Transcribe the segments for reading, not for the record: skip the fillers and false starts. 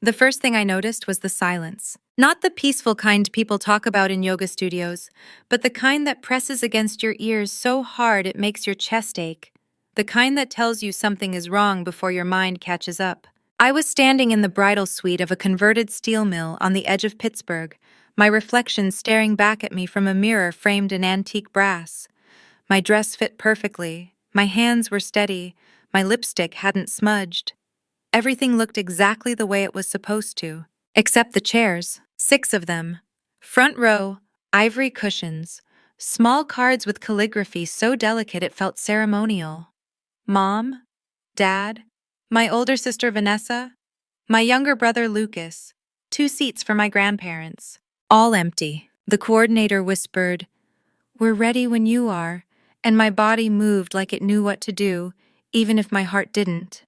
The first thing I noticed was the silence. Not the peaceful kind people talk about in yoga studios, but the kind that presses against your ears so hard it makes your chest ache. The kind that tells you something is wrong before your mind catches up. I was standing in the bridal suite of a converted steel mill on the edge of Pittsburgh, my reflection staring back at me from a mirror framed in antique brass. My dress fit perfectly, my hands were steady, my lipstick hadn't smudged. Everything looked exactly the way it was supposed to, except the chairs, 6 of them. Front row, ivory cushions, small cards with calligraphy so delicate it felt ceremonial. Mom, Dad, my older sister Vanessa, my younger brother Lucas, 2 seats for my grandparents. All empty. The coordinator whispered, "We're ready when you are," and my body moved like it knew what to do, even if my heart didn't.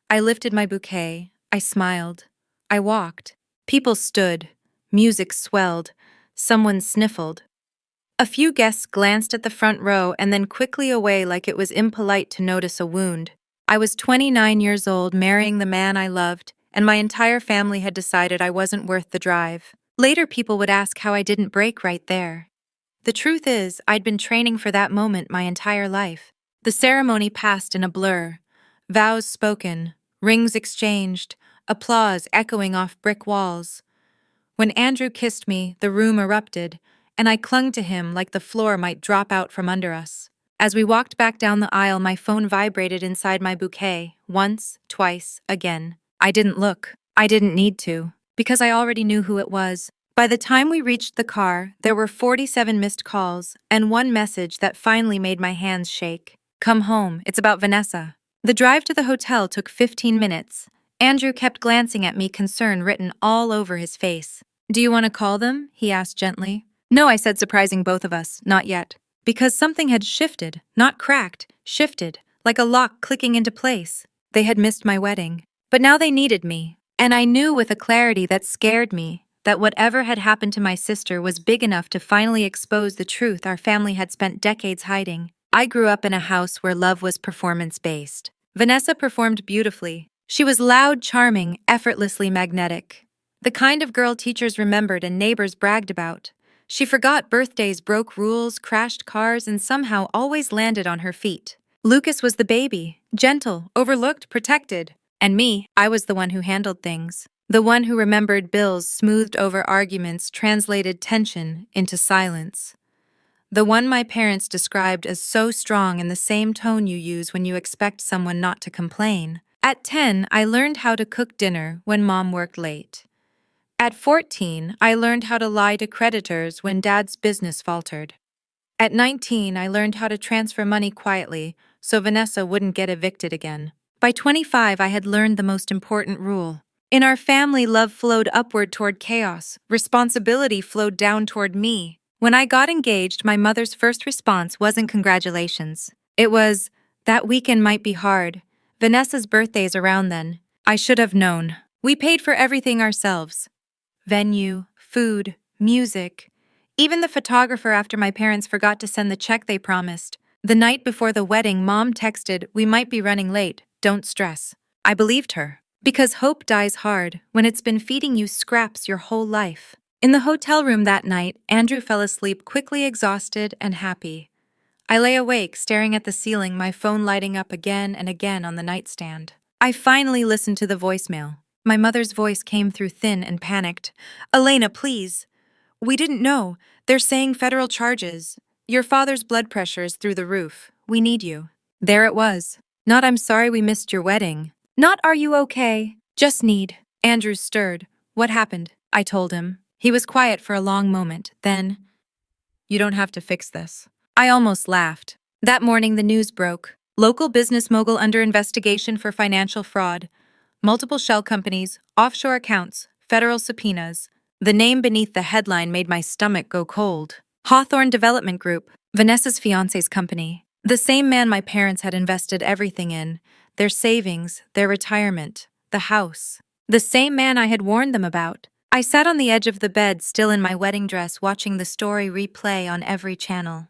I lifted my bouquet, I smiled, I walked. People stood, music swelled, someone sniffled. A few guests glanced at the front row and then quickly away like it was impolite to notice a wound. I was 29 years old, marrying the man I loved, and my entire family had decided I wasn't worth the drive. Later people would ask how I didn't break right there. The truth is, I'd been training for that moment my entire life. The ceremony passed in a blur. Vows spoken, rings exchanged, applause echoing off brick walls. When Andrew kissed me, the room erupted, and I clung to him like the floor might drop out from under us. As we walked back down the aisle, my phone vibrated inside my bouquet, once, twice, again. I didn't look. I didn't need to, because I already knew who it was. By the time we reached the car, there were 47 missed calls, and one message that finally made my hands shake. "Come home, it's about Vanessa." The drive to the hotel took 15 minutes. Andrew kept glancing at me, concern written all over his face. "Do you want to call them?" he asked gently. "No," I said, surprising both of us, "not yet." Because something had shifted, not cracked, shifted, like a lock clicking into place. They had missed my wedding. But now they needed me. And I knew with a clarity that scared me that whatever had happened to my sister was big enough to finally expose the truth our family had spent decades hiding. I grew up in a house where love was performance-based. Vanessa performed beautifully. She was loud, charming, effortlessly magnetic. The kind of girl teachers remembered and neighbors bragged about. She forgot birthdays, broke rules, crashed cars, and somehow always landed on her feet. Lucas was the baby, gentle, overlooked, protected. And me, I was the one who handled things. The one who remembered bills, smoothed over arguments, translated tension into silence. The one my parents described as so strong in the same tone you use when you expect someone not to complain. At 10, I learned how to cook dinner when Mom worked late. At 14, I learned how to lie to creditors when Dad's business faltered. At 19, I learned how to transfer money quietly so Vanessa wouldn't get evicted again. By 25, I had learned the most important rule. In our family, love flowed upward toward chaos. Responsibility flowed down toward me. When I got engaged, my mother's first response wasn't congratulations. It was, "That weekend might be hard. Vanessa's birthday's around then." I should have known. We paid for everything ourselves. Venue, food, music. Even the photographer after my parents forgot to send the check they promised. The night before the wedding, Mom texted, "We might be running late. Don't stress." I believed her. Because hope dies hard when it's been feeding you scraps your whole life. In the hotel room that night, Andrew fell asleep quickly, exhausted and happy. I lay awake, staring at the ceiling, my phone lighting up again and again on the nightstand. I finally listened to the voicemail. My mother's voice came through thin and panicked. "Elena, please. We didn't know. They're saying federal charges. Your father's blood pressure is through the roof. We need you." There it was. Not "I'm sorry we missed your wedding." Not "Are you okay?" Just need. Andrew stirred. "What happened?" I told him. He was quiet for a long moment. Then, "You don't have to fix this." I almost laughed. That morning the news broke. Local business mogul under investigation for financial fraud. Multiple shell companies, offshore accounts, federal subpoenas. The name beneath the headline made my stomach go cold. Hawthorne Development Group, Vanessa's fiance's company. The same man my parents had invested everything in. Their savings, their retirement, the house. The same man I had warned them about. I sat on the edge of the bed, still in my wedding dress, watching the story replay on every channel.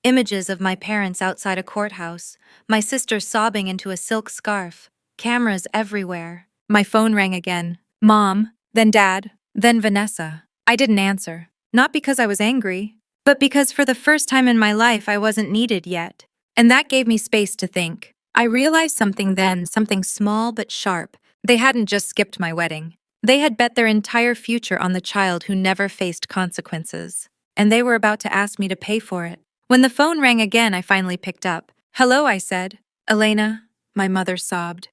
Images of my parents outside a courthouse, my sister sobbing into a silk scarf, cameras everywhere. My phone rang again. Mom, then Dad, then Vanessa. I didn't answer. Not because I was angry, but because for the first time in my life I wasn't needed yet. And that gave me space to think. I realized something then, something small but sharp. They hadn't just skipped my wedding. They had bet their entire future on the child who never faced consequences. And they were about to ask me to pay for it. When the phone rang again, I finally picked up. Hello, I said. Elena, my mother sobbed.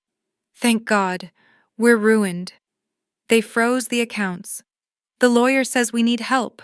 Thank God. We're ruined. They froze the accounts. The lawyer says we need help.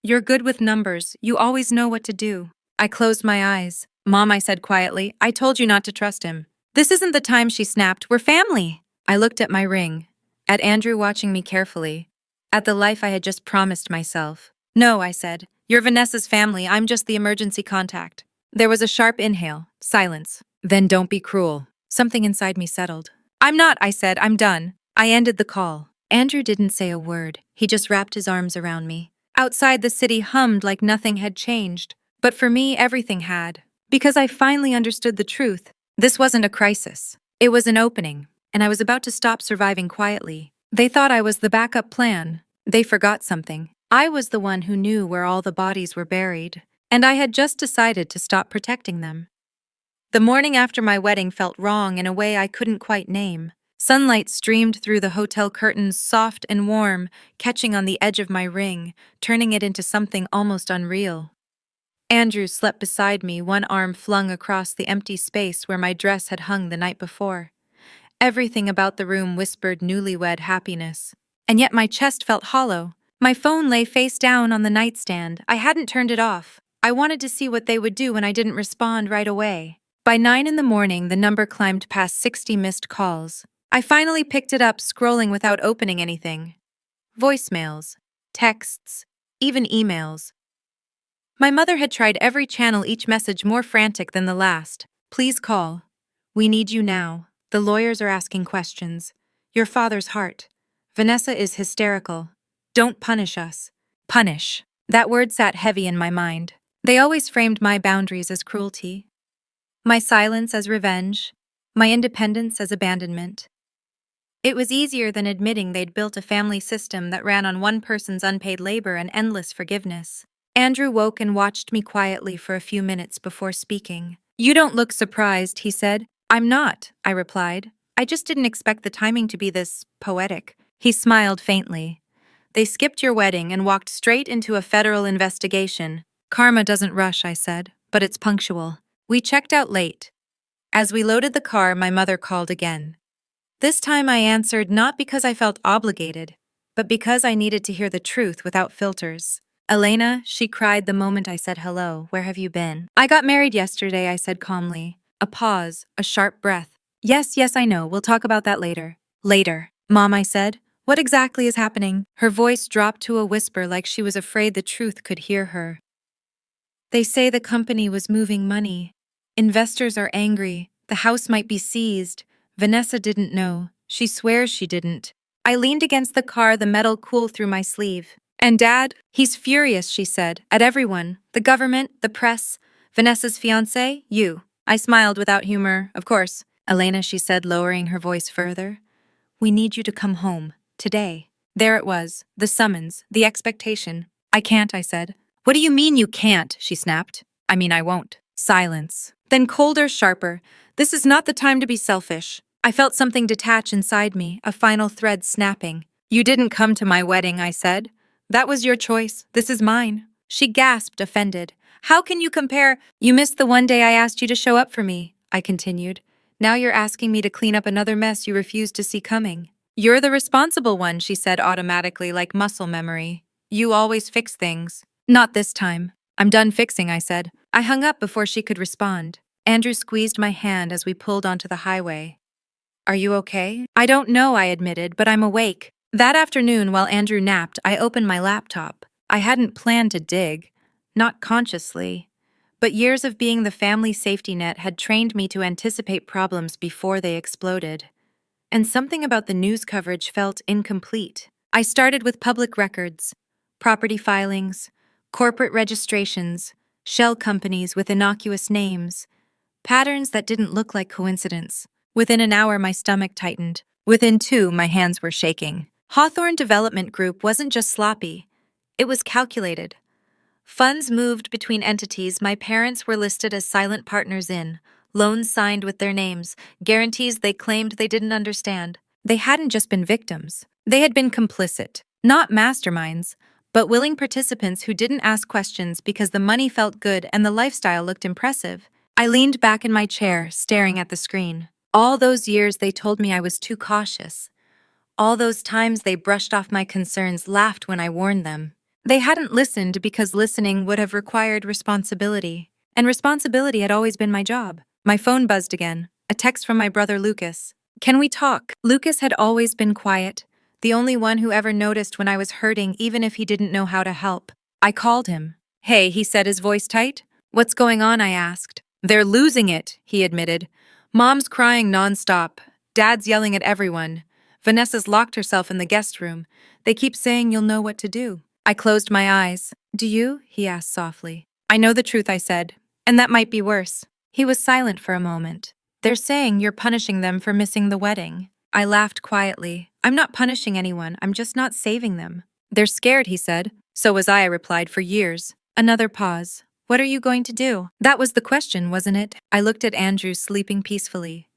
You're good with numbers. You always know what to do. I closed my eyes. Mom, I said quietly, I told you not to trust him. This isn't the time, she snapped. We're family. I looked at my ring, at Andrew watching me carefully, at the life I had just promised myself. No, I said. You're Vanessa's family. I'm just the emergency contact. There was a sharp inhale, silence. Then don't be cruel. Something inside me settled. I'm not, I said. I'm done. I ended the call. Andrew didn't say a word. He just wrapped his arms around me. Outside, the city hummed like nothing had changed. But for me, everything had. Because I finally understood the truth. This wasn't a crisis. It was an opening, and I was about to stop surviving quietly. They thought I was the backup plan. They forgot something. I was the one who knew where all the bodies were buried, and I had just decided to stop protecting them. The morning after my wedding felt wrong in a way I couldn't quite name. Sunlight streamed through the hotel curtains, soft and warm, catching on the edge of my ring, turning it into something almost unreal. Andrew slept beside me, one arm flung across the empty space where my dress had hung the night before. Everything about the room whispered newlywed happiness. And yet my chest felt hollow. My phone lay face down on the nightstand. I hadn't turned it off. I wanted to see what they would do when I didn't respond right away. By 9 in the morning, the number climbed past 60 missed calls. I finally picked it up, scrolling without opening anything. Voicemails, texts, even emails. My mother had tried every channel, each message more frantic than the last. Please call. We need you now. The lawyers are asking questions. Your father's heart. Vanessa is hysterical. Don't punish us. Punish. That word sat heavy in my mind. They always framed my boundaries as cruelty, my silence as revenge, my independence as abandonment. It was easier than admitting they'd built a family system that ran on one person's unpaid labor and endless forgiveness. Andrew woke and watched me quietly for a few minutes before speaking. You don't look surprised, he said. I'm not, I replied. I just didn't expect the timing to be this poetic. He smiled faintly. They skipped your wedding and walked straight into a federal investigation. Karma doesn't rush, I said, but it's punctual. We checked out late. As we loaded the car, my mother called again. This time I answered not because I felt obligated, but because I needed to hear the truth without filters. Elena, she cried the moment I said hello. Where have you been? I got married yesterday, I said calmly. A pause, a sharp breath. Yes, I know. We'll talk about that later. Later. Mom, I said. What exactly is happening? Her voice dropped to a whisper like she was afraid the truth could hear her. They say the company was moving money. Investors are angry. The house might be seized. Vanessa didn't know. She swears she didn't. I leaned against the car, the metal cool through my sleeve. And Dad? He's furious, she said. At everyone. The government, the press, Vanessa's fiancé, you. I smiled without humor. Of course. Elena, she said, lowering her voice further. We need you to come home. Today. There it was. The summons. The expectation. I can't, I said. What do you mean you can't? She snapped. I mean I won't. Silence. Then colder, sharper. This is not the time to be selfish. I felt something detach inside me, a final thread snapping. You didn't come to my wedding, I said. That was your choice. This is mine. She gasped, offended. How can you compare? You missed the one day I asked you to show up for me, I continued. Now you're asking me to clean up another mess you refused to see coming. You're the responsible one, she said automatically, like muscle memory. You always fix things. Not this time. I'm done fixing, I said. I hung up before she could respond. Andrew squeezed my hand as we pulled onto the highway. Are you okay? I don't know, I admitted, but I'm awake. That afternoon, while Andrew napped, I opened my laptop. I hadn't planned to dig. Not consciously. But years of being the family safety net had trained me to anticipate problems before they exploded. And something about the news coverage felt incomplete. I started with public records, property filings, corporate registrations, shell companies with innocuous names, patterns that didn't look like coincidence. Within an hour, my stomach tightened. Within 2, my hands were shaking. Hawthorne Development Group wasn't just sloppy, it was calculated. Funds moved between entities my parents were listed as silent partners in, loans signed with their names, guarantees they claimed they didn't understand. They hadn't just been victims, they had been complicit. Not masterminds, but willing participants who didn't ask questions because the money felt good and the lifestyle looked impressive. I leaned back in my chair, staring at the screen. All those years they told me I was too cautious. All those times they brushed off my concerns, laughed when I warned them. They hadn't listened because listening would have required responsibility. And responsibility had always been my job. My phone buzzed again. A text from my brother Lucas. "Can we talk?" Lucas had always been quiet, the only one who ever noticed when I was hurting even if he didn't know how to help. I called him. "Hey," he said, his voice tight. "What's going on?" I asked. "They're losing it," he admitted. "Mom's crying nonstop. Dad's yelling at everyone. Vanessa's locked herself in the guest room. They keep saying you'll know what to do." I closed my eyes. "Do you?" he asked softly. "I know the truth," I said. "And that might be worse." He was silent for a moment. "They're saying you're punishing them for missing the wedding." I laughed quietly. "I'm not punishing anyone, I'm just not saving them." "They're scared," he said. "So was I replied, "for years." Another pause. "What are you going to do?" That was the question, wasn't it? I looked at Andrew sleeping peacefully.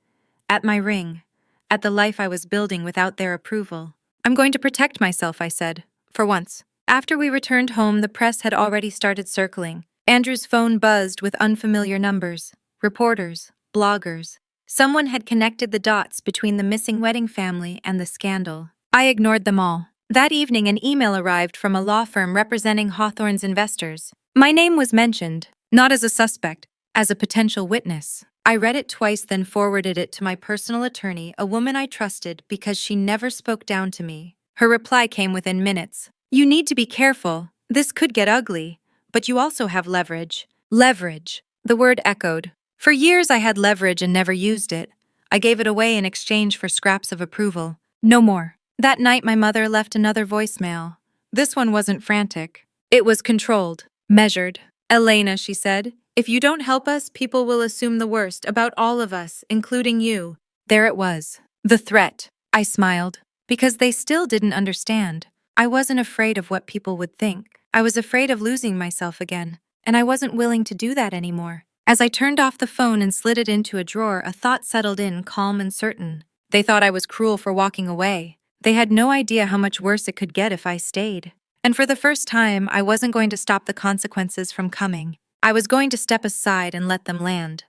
At my ring. At the life I was building without their approval. "I'm going to protect myself," I said. For once. After we returned home, the press had already started circling. Andrew's phone buzzed with unfamiliar numbers. Reporters. Bloggers. Someone had connected the dots between the missing wedding family and the scandal. I ignored them all. That evening, an email arrived from a law firm representing Hawthorne's investors. My name was mentioned, not as a suspect, as a potential witness. I read it twice, then forwarded it to my personal attorney, a woman I trusted because she never spoke down to me. Her reply came within minutes. "You need to be careful. This could get ugly. But you also have leverage." Leverage. The word echoed. For years I had leverage and never used it. I gave it away in exchange for scraps of approval. No more. That night my mother left another voicemail. This one wasn't frantic. It was controlled. Measured. "Elena," she said, "if you don't help us, people will assume the worst about all of us, including you." There it was. The threat. I smiled. Because they still didn't understand. I wasn't afraid of what people would think. I was afraid of losing myself again. And I wasn't willing to do that anymore. As I turned off the phone and slid it into a drawer, a thought settled in, calm and certain. They thought I was cruel for walking away. They had no idea how much worse it could get if I stayed. And for the first time, I wasn't going to stop the consequences from coming. I was going to step aside and let them land.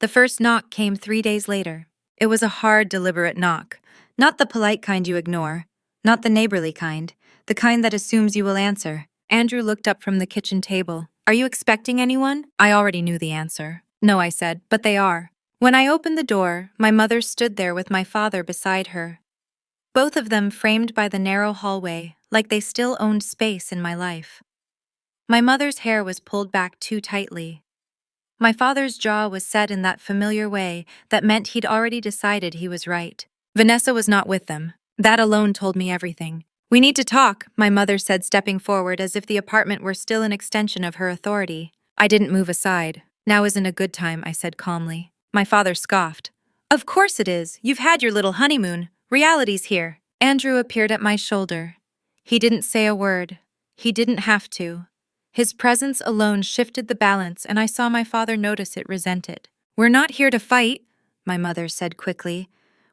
The first knock came 3 days later. It was a hard, deliberate knock. Not the polite kind you ignore. Not the neighborly kind. The kind that assumes you will answer. Andrew looked up from the kitchen table. "Are you expecting anyone?" I already knew the answer. "No," I said, "but they are." When I opened the door, my mother stood there with my father beside her. Both of them framed by the narrow hallway, like they still owned space in my life. My mother's hair was pulled back too tightly. My father's jaw was set in that familiar way that meant he'd already decided he was right. Vanessa was not with them. That alone told me everything. "We need to talk," my mother said, stepping forward as if the apartment were still an extension of her authority. I didn't move aside. "Now isn't a good time," I said calmly. My father scoffed. "Of course it is. You've had your little honeymoon. Reality's here." Andrew appeared at my shoulder. He didn't say a word. He didn't have to. His presence alone shifted the balance, and I saw my father notice it, resent it. "We're not here to fight," my mother said quickly.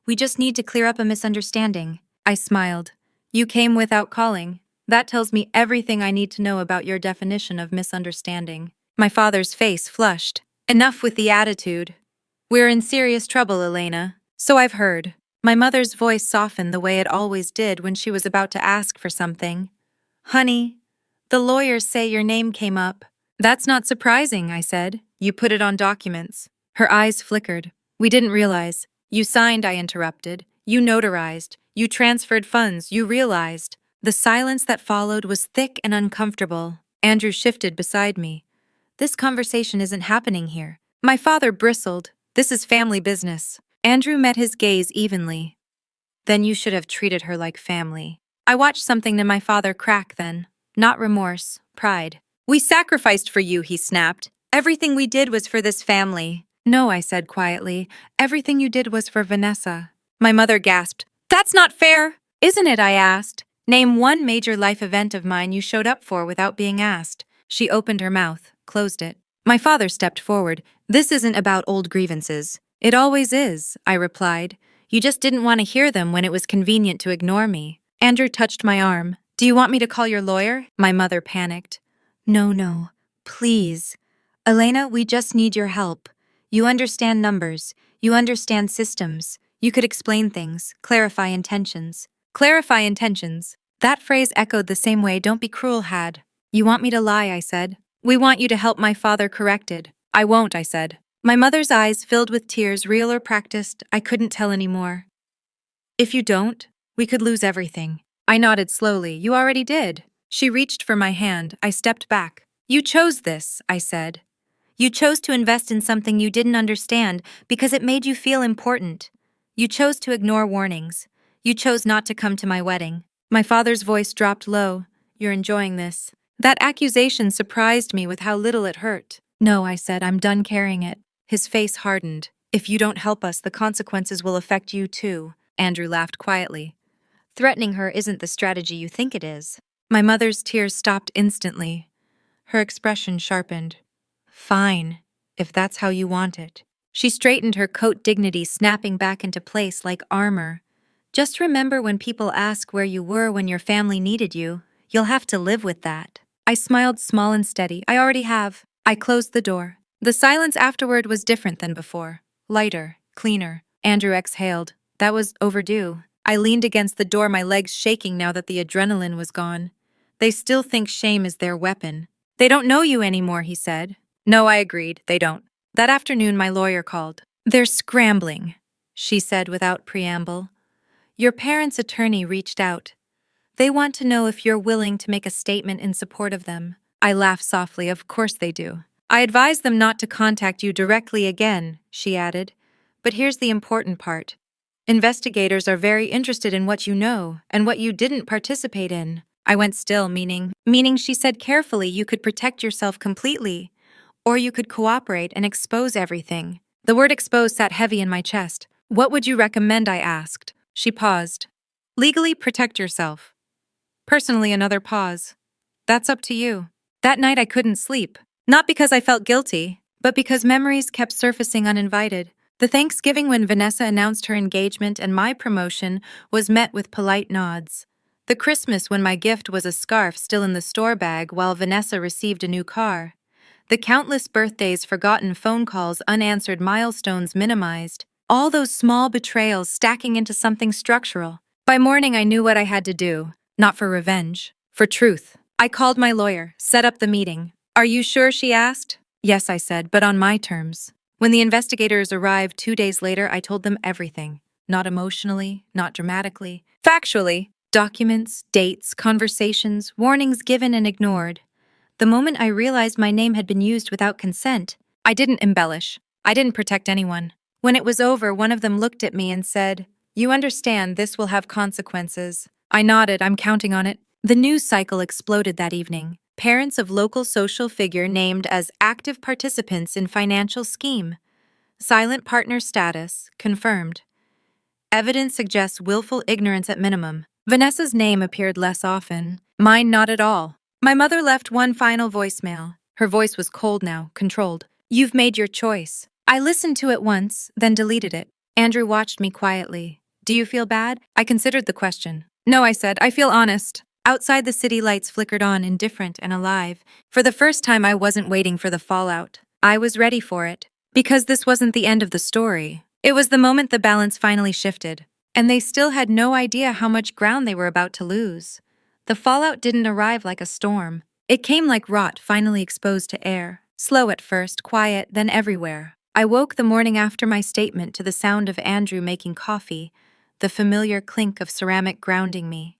"We just need to clear up a misunderstanding." I smiled. "You came without calling. That tells me everything I need to know about your definition of misunderstanding." My father's face flushed. "Enough with the attitude. We're in serious trouble, Elena." "So I've heard." My mother's voice softened the way it always did when she was about to ask for something. "Honey, the lawyers say your name came up." "That's not surprising," I said. "You put it on documents." Her eyes flickered. "We didn't realize." "You signed," I interrupted. "You notarized. You transferred funds. You realized." The silence that followed was thick and uncomfortable. Andrew shifted beside me. "This conversation isn't happening here." My father bristled. "This is family business." Andrew met his gaze evenly. "Then you should have treated her like family." I watched something in my father crack then. Not remorse, pride. "We sacrificed for you," he snapped. "Everything we did was for this family." "No," I said quietly. "Everything you did was for Vanessa." My mother gasped. "That's not fair!" Isn't it? I asked. Name one major life event of mine you showed up for without being asked. She opened her mouth, closed it. My father stepped forward. This isn't about old grievances. It always is, I replied. You just didn't want to hear them when it was convenient to ignore me. Andrew touched my arm. Do you want me to call your lawyer? My mother panicked. No, please. Elena, we just need your help. You understand numbers. You understand systems. You could explain things, clarify intentions. Clarify intentions. That phrase echoed the same way Don't Be Cruel had. You want me to lie, I said. We want you to help my father corrected. I won't, I said. My mother's eyes filled with tears, real or practiced, I couldn't tell anymore. If you don't, we could lose everything. I nodded slowly. You already did. She reached for my hand. I stepped back. You chose this, I said. You chose to invest in something you didn't understand because it made you feel important. You chose to ignore warnings. You chose not to come to my wedding. My father's voice dropped low. You're enjoying this. That accusation surprised me with how little it hurt. No, I said, I'm done carrying it. His face hardened. If you don't help us, the consequences will affect you too. Andrew laughed quietly. Threatening her isn't the strategy you think it is. My mother's tears stopped instantly. Her expression sharpened. Fine, if that's how you want it. She straightened her coat, dignity snapping back into place like armor. Just remember when people ask where you were when your family needed you, you'll have to live with that. I smiled small and steady. I already have. I closed the door. The silence afterward was different than before. Lighter, cleaner. Andrew exhaled. That was overdue. I leaned against the door, my legs shaking now that the adrenaline was gone. They still think shame is their weapon. They don't know you anymore, he said. No, I agreed. They don't. That afternoon, my lawyer called. They're scrambling, she said without preamble. Your parents' attorney reached out. They want to know if you're willing to make a statement in support of them. I laughed softly. Of course they do. I advised them not to contact you directly again, she added. But here's the important part. Investigators are very interested in what you know and what you didn't participate in. I went still, meaning she said carefully you could protect yourself completely, or you could cooperate and expose everything. The word expose sat heavy in my chest. What would you recommend? I asked. She paused. Legally protect yourself. Personally, another pause. That's up to you. That night I couldn't sleep. Not because I felt guilty, but because memories kept surfacing uninvited. The Thanksgiving when Vanessa announced her engagement and my promotion was met with polite nods. The Christmas when my gift was a scarf still in the store bag while Vanessa received a new car. The countless birthdays, forgotten phone calls, unanswered milestones minimized. All those small betrayals stacking into something structural. By morning I knew what I had to do. Not for revenge. For truth. I called my lawyer, set up the meeting. Are you sure? She asked. Yes, I said, but on my terms. When the investigators arrived 2 days later, I told them everything. Not emotionally, not dramatically. Factually. Documents, dates, conversations, warnings given and ignored. The moment I realized my name had been used without consent, I didn't embellish. I didn't protect anyone. When it was over, one of them looked at me and said, You understand this will have consequences. I nodded. I'm counting on it. The news cycle exploded that evening. Parents of local social figure named as active participants in financial scheme. Silent partner status confirmed. Evidence suggests willful ignorance at minimum. Vanessa's name appeared less often. Mine not at all. My mother left one final voicemail. Her voice was cold now, controlled. You've made your choice. I listened to it once, then deleted it. Andrew watched me quietly. Do you feel bad? I considered the question. No, I said. I feel honest. Outside, the city lights flickered on, indifferent and alive. For the first time, I wasn't waiting for the fallout. I was ready for it. Because this wasn't the end of the story. It was the moment the balance finally shifted. And they still had no idea how much ground they were about to lose. The fallout didn't arrive like a storm. It came like rot finally exposed to air. Slow at first, quiet, then everywhere. I woke the morning after my statement to the sound of Andrew making coffee, the familiar clink of ceramic grounding me.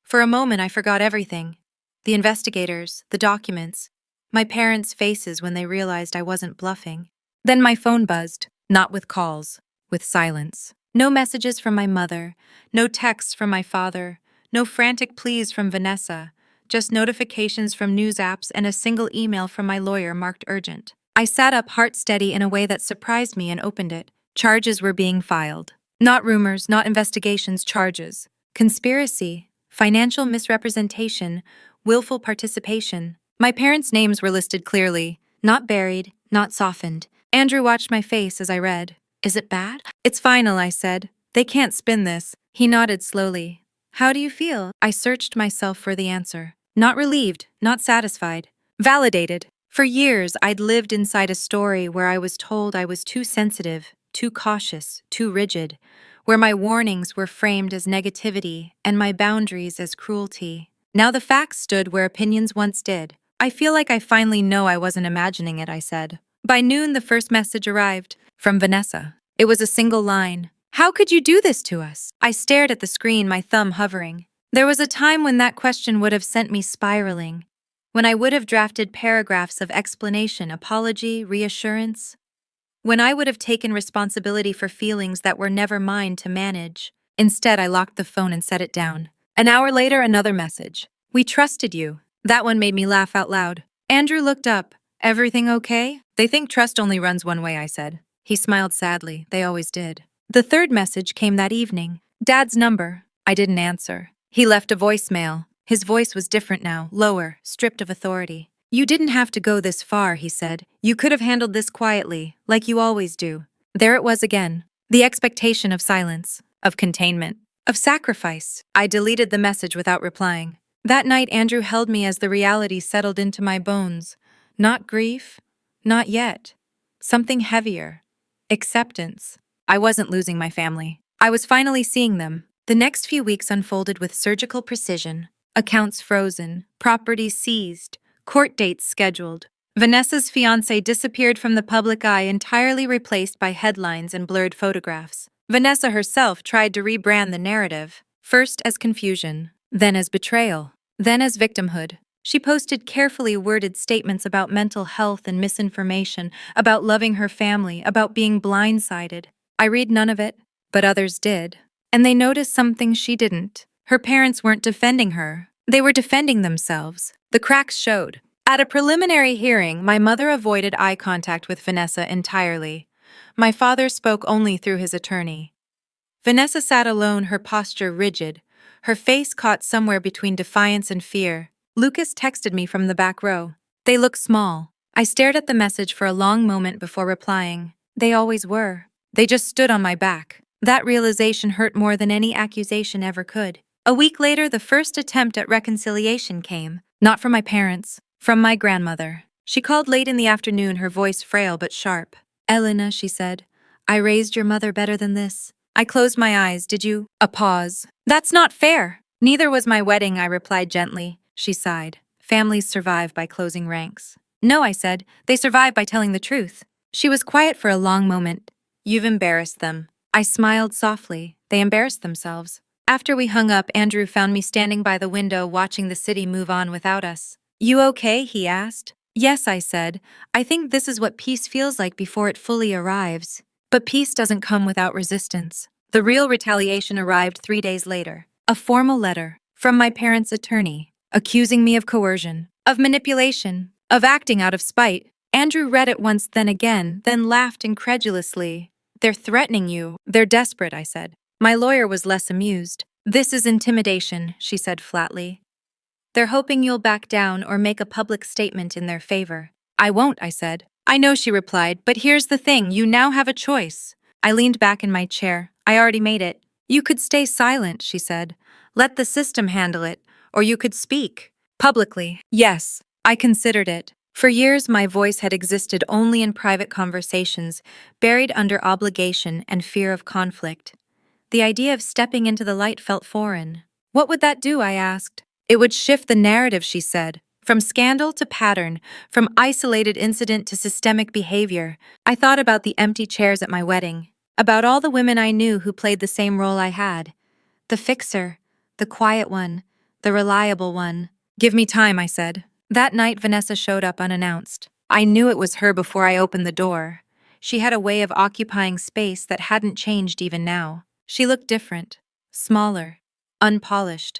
For a moment, I forgot everything. The investigators, the documents, my parents' faces when they realized I wasn't bluffing. Then my phone buzzed, not with calls, with silence. No messages from my mother, no texts from my father, no frantic pleas from Vanessa, just notifications from news apps and a single email from my lawyer marked urgent. I sat up, heart steady in a way that surprised me, and opened it. Charges were being filed. Not rumors, not investigations, charges. conspiracy, financial misrepresentation, willful participation. My parents' names were listed clearly, not buried, not softened. Andrew watched my face as I read. Is it bad? It's final, I said. They can't spin this. He nodded slowly. How do you feel? I searched myself for the answer. Not relieved, not satisfied. Validated. For years, I'd lived inside a story where I was told I was too sensitive, too cautious, too rigid, where my warnings were framed as negativity and my boundaries as cruelty. Now the facts stood where opinions once did. I feel like I finally know I wasn't imagining it, I said. By noon, the first message arrived, from Vanessa. It was a single line. How could you do this to us? I stared at the screen, my thumb hovering. There was a time when that question would have sent me spiraling, when I would have drafted paragraphs of explanation, apology, reassurance, when I would have taken responsibility for feelings that were never mine to manage. Instead, I locked the phone and set it down. An hour later, another message. We trusted you. That one made me laugh out loud. Andrew looked up. Everything okay? They think trust only runs one way, I said. He smiled sadly. They always did. The third message came that evening. Dad's number. I didn't answer. He left a voicemail. His voice was different now, lower, stripped of authority. You didn't have to go this far, he said. You could have handled this quietly, like you always do. There it was again. The expectation of silence, of containment, of sacrifice. I deleted the message without replying. That night, Andrew held me as the reality settled into my bones. Not grief, not yet. Something heavier. Acceptance. I wasn't losing my family. I was finally seeing them. The next few weeks unfolded with surgical precision. Accounts frozen, properties seized, court dates scheduled. Vanessa's fiancé disappeared from the public eye, entirely replaced by headlines and blurred photographs. Vanessa herself tried to rebrand the narrative, first as confusion, then as betrayal, then as victimhood. She posted carefully worded statements about mental health and misinformation, about loving her family, about being blindsided. I read none of it, but others did. And they noticed something she didn't. Her parents weren't defending her. They were defending themselves. The cracks showed. At a preliminary hearing, my mother avoided eye contact with Vanessa entirely. My father spoke only through his attorney. Vanessa sat alone, her posture rigid, her face caught somewhere between defiance and fear. Lucas texted me from the back row. They look small. I stared at the message for a long moment before replying. They always were. They just stood on my back. That realization hurt more than any accusation ever could. A week later, the first attempt at reconciliation came. Not from my parents, from my grandmother. She called late in the afternoon, her voice frail but sharp. Elena, she said, I raised your mother better than this. I closed my eyes. Did you? A pause. That's not fair. Neither was my wedding, I replied gently. She sighed. Families survive by closing ranks. No, I said. They survive by telling the truth. She was quiet for a long moment. You've embarrassed them. I smiled softly. They embarrassed themselves. After we hung up, Andrew found me standing by the window watching the city move on without us. You okay? He asked. Yes, I said. I think this is what peace feels like before it fully arrives. But peace doesn't come without resistance. The real retaliation arrived 3 days later. A formal letter from my parents' attorney, accusing me of coercion, of manipulation, of acting out of spite. Andrew read it once, then again, then laughed incredulously. They're threatening you. They're desperate, I said. My lawyer was less amused. This is intimidation, she said flatly. They're hoping you'll back down or make a public statement in their favor. I won't, I said. I know, she replied, but here's the thing, you now have a choice. I leaned back in my chair. I already made it. You could stay silent, she said. Let the system handle it. Or you could speak. Publicly. Yes, I considered it. For years, my voice had existed only in private conversations, buried under obligation and fear of conflict. The idea of stepping into the light felt foreign. What would that do? I asked. It would shift the narrative, she said. From scandal to pattern, from isolated incident to systemic behavior. I thought about the empty chairs at my wedding, about all the women I knew who played the same role I had. The fixer, the quiet one, the reliable one. Give me time, I said. That night, Vanessa showed up unannounced. I knew it was her before I opened the door. She had a way of occupying space that hadn't changed even now. She looked different, smaller, unpolished.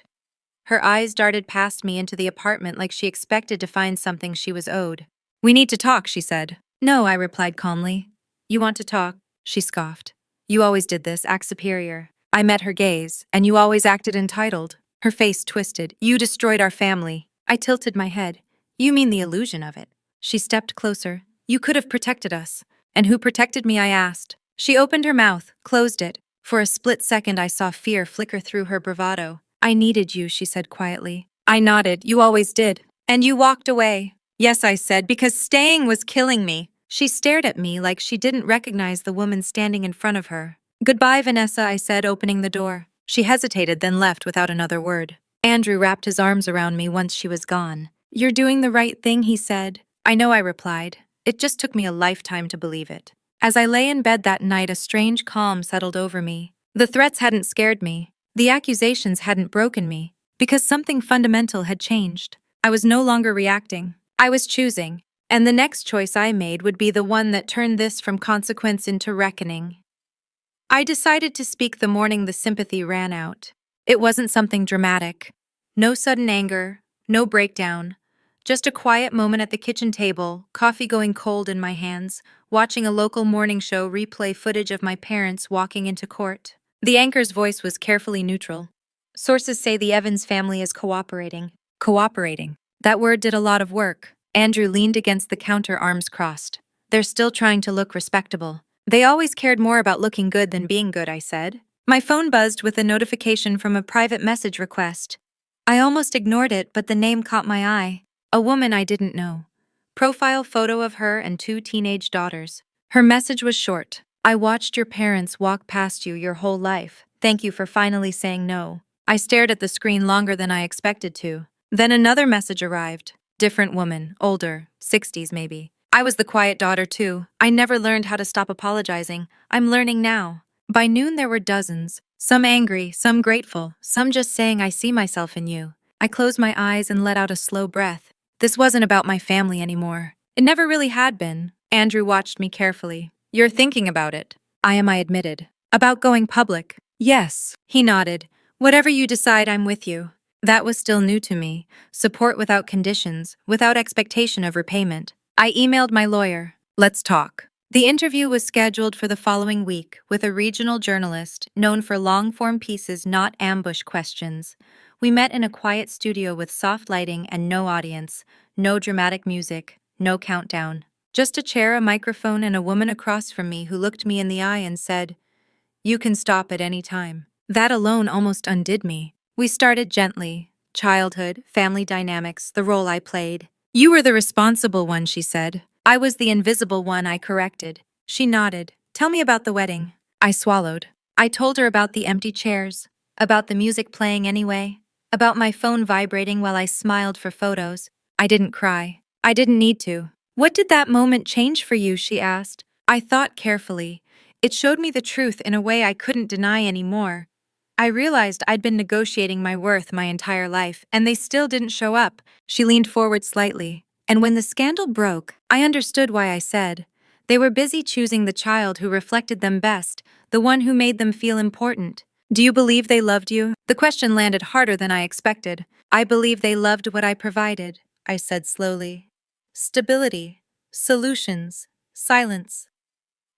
Her eyes darted past me into the apartment like she expected to find something she was owed. We need to talk, she said. No, I replied calmly. You want to talk? She scoffed. You always did this, act superior. I met her gaze, and you always acted entitled. Her face twisted. You destroyed our family. I tilted my head. You mean the illusion of it. She stepped closer. You could have protected us. And who protected me, I asked. She opened her mouth, closed it. For a split second, I saw fear flicker through her bravado. I needed you, she said quietly. I nodded. You always did. And you walked away. Yes, I said, because staying was killing me. She stared at me like she didn't recognize the woman standing in front of her. Goodbye, Vanessa, I said, opening the door. She hesitated, then left without another word. Andrew wrapped his arms around me once she was gone. You're doing the right thing, he said. I know, I replied. It just took me a lifetime to believe it. As I lay in bed that night, a strange calm settled over me. The threats hadn't scared me. The accusations hadn't broken me. Because something fundamental had changed. I was no longer reacting. I was choosing. And the next choice I made would be the one that turned this from consequence into reckoning. I decided to speak the morning the sympathy ran out. It wasn't something dramatic. No sudden anger, no breakdown. Just a quiet moment at the kitchen table, coffee going cold in my hands, watching a local morning show replay footage of my parents walking into court. The anchor's voice was carefully neutral. Sources say the Evans family is cooperating. Cooperating. That word did a lot of work. Andrew leaned against the counter, arms crossed. They're still trying to look respectable. They always cared more about looking good than being good, I said. My phone buzzed with a notification from a private message request. I almost ignored it, but the name caught my eye. A woman I didn't know. Profile photo of her and 2 teenage daughters. Her message was short. I watched your parents walk past you your whole life. Thank you for finally saying no. I stared at the screen longer than I expected to. Then another message arrived. Different woman, older, 60s maybe. I was the quiet daughter too. I never learned how to stop apologizing. I'm learning now. By noon there were dozens. Some angry, some grateful, some just saying I see myself in you. I closed my eyes and let out a slow breath. This wasn't about my family anymore. It never really had been. Andrew watched me carefully. You're thinking about it. I admitted. About going public. Yes. He nodded. Whatever you decide, I'm with you. That was still new to me. Support without conditions, without expectation of repayment. I emailed my lawyer. Let's talk. The interview was scheduled for the following week with a regional journalist known for long-form pieces, not ambush questions. We met in a quiet studio with soft lighting and no audience, no dramatic music, no countdown. Just a chair, a microphone, and a woman across from me who looked me in the eye and said, "You can stop at any time." That alone almost undid me. We started gently. Childhood, family dynamics, the role I played. You were the responsible one, she said. I was the invisible one, I corrected. She nodded. Tell me about the wedding. I swallowed. I told her about the empty chairs, about the music playing anyway, about my phone vibrating while I smiled for photos. I didn't cry. I didn't need to. What did that moment change for you, she asked. I thought carefully. It showed me the truth in a way I couldn't deny anymore. I realized I'd been negotiating my worth my entire life, and they still didn't show up. She leaned forward slightly. And when the scandal broke, I understood why I said. They were busy choosing the child who reflected them best, the one who made them feel important. Do you believe they loved you? The question landed harder than I expected. I believe they loved what I provided, I said slowly. Stability, solutions, silence.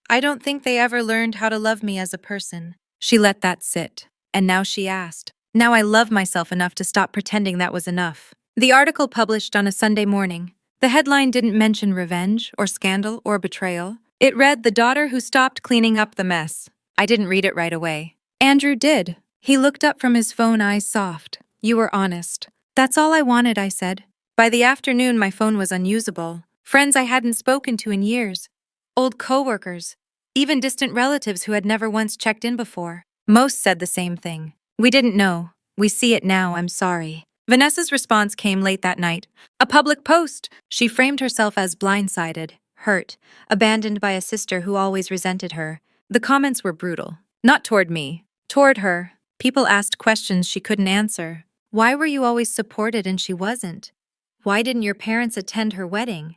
I don't think they ever learned how to love me as a person. She let that sit. And now she asked. Now I love myself enough to stop pretending that was enough. The article published on a Sunday morning. The headline didn't mention revenge or scandal or betrayal. It read, "The daughter who stopped cleaning up the mess." I didn't read it right away. Andrew did. He looked up from his phone, eyes soft. You were honest. That's all I wanted, I said. By the afternoon, my phone was unusable. Friends I hadn't spoken to in years. Old coworkers. Even distant relatives who had never once checked in before. Most said the same thing. We didn't know. We see it now, I'm sorry. Vanessa's response came late that night. A public post. She framed herself as blindsided, hurt, abandoned by a sister who always resented her. The comments were brutal. Not toward me. Toward her. People asked questions she couldn't answer. Why were you always supported and she wasn't? Why didn't your parents attend her wedding?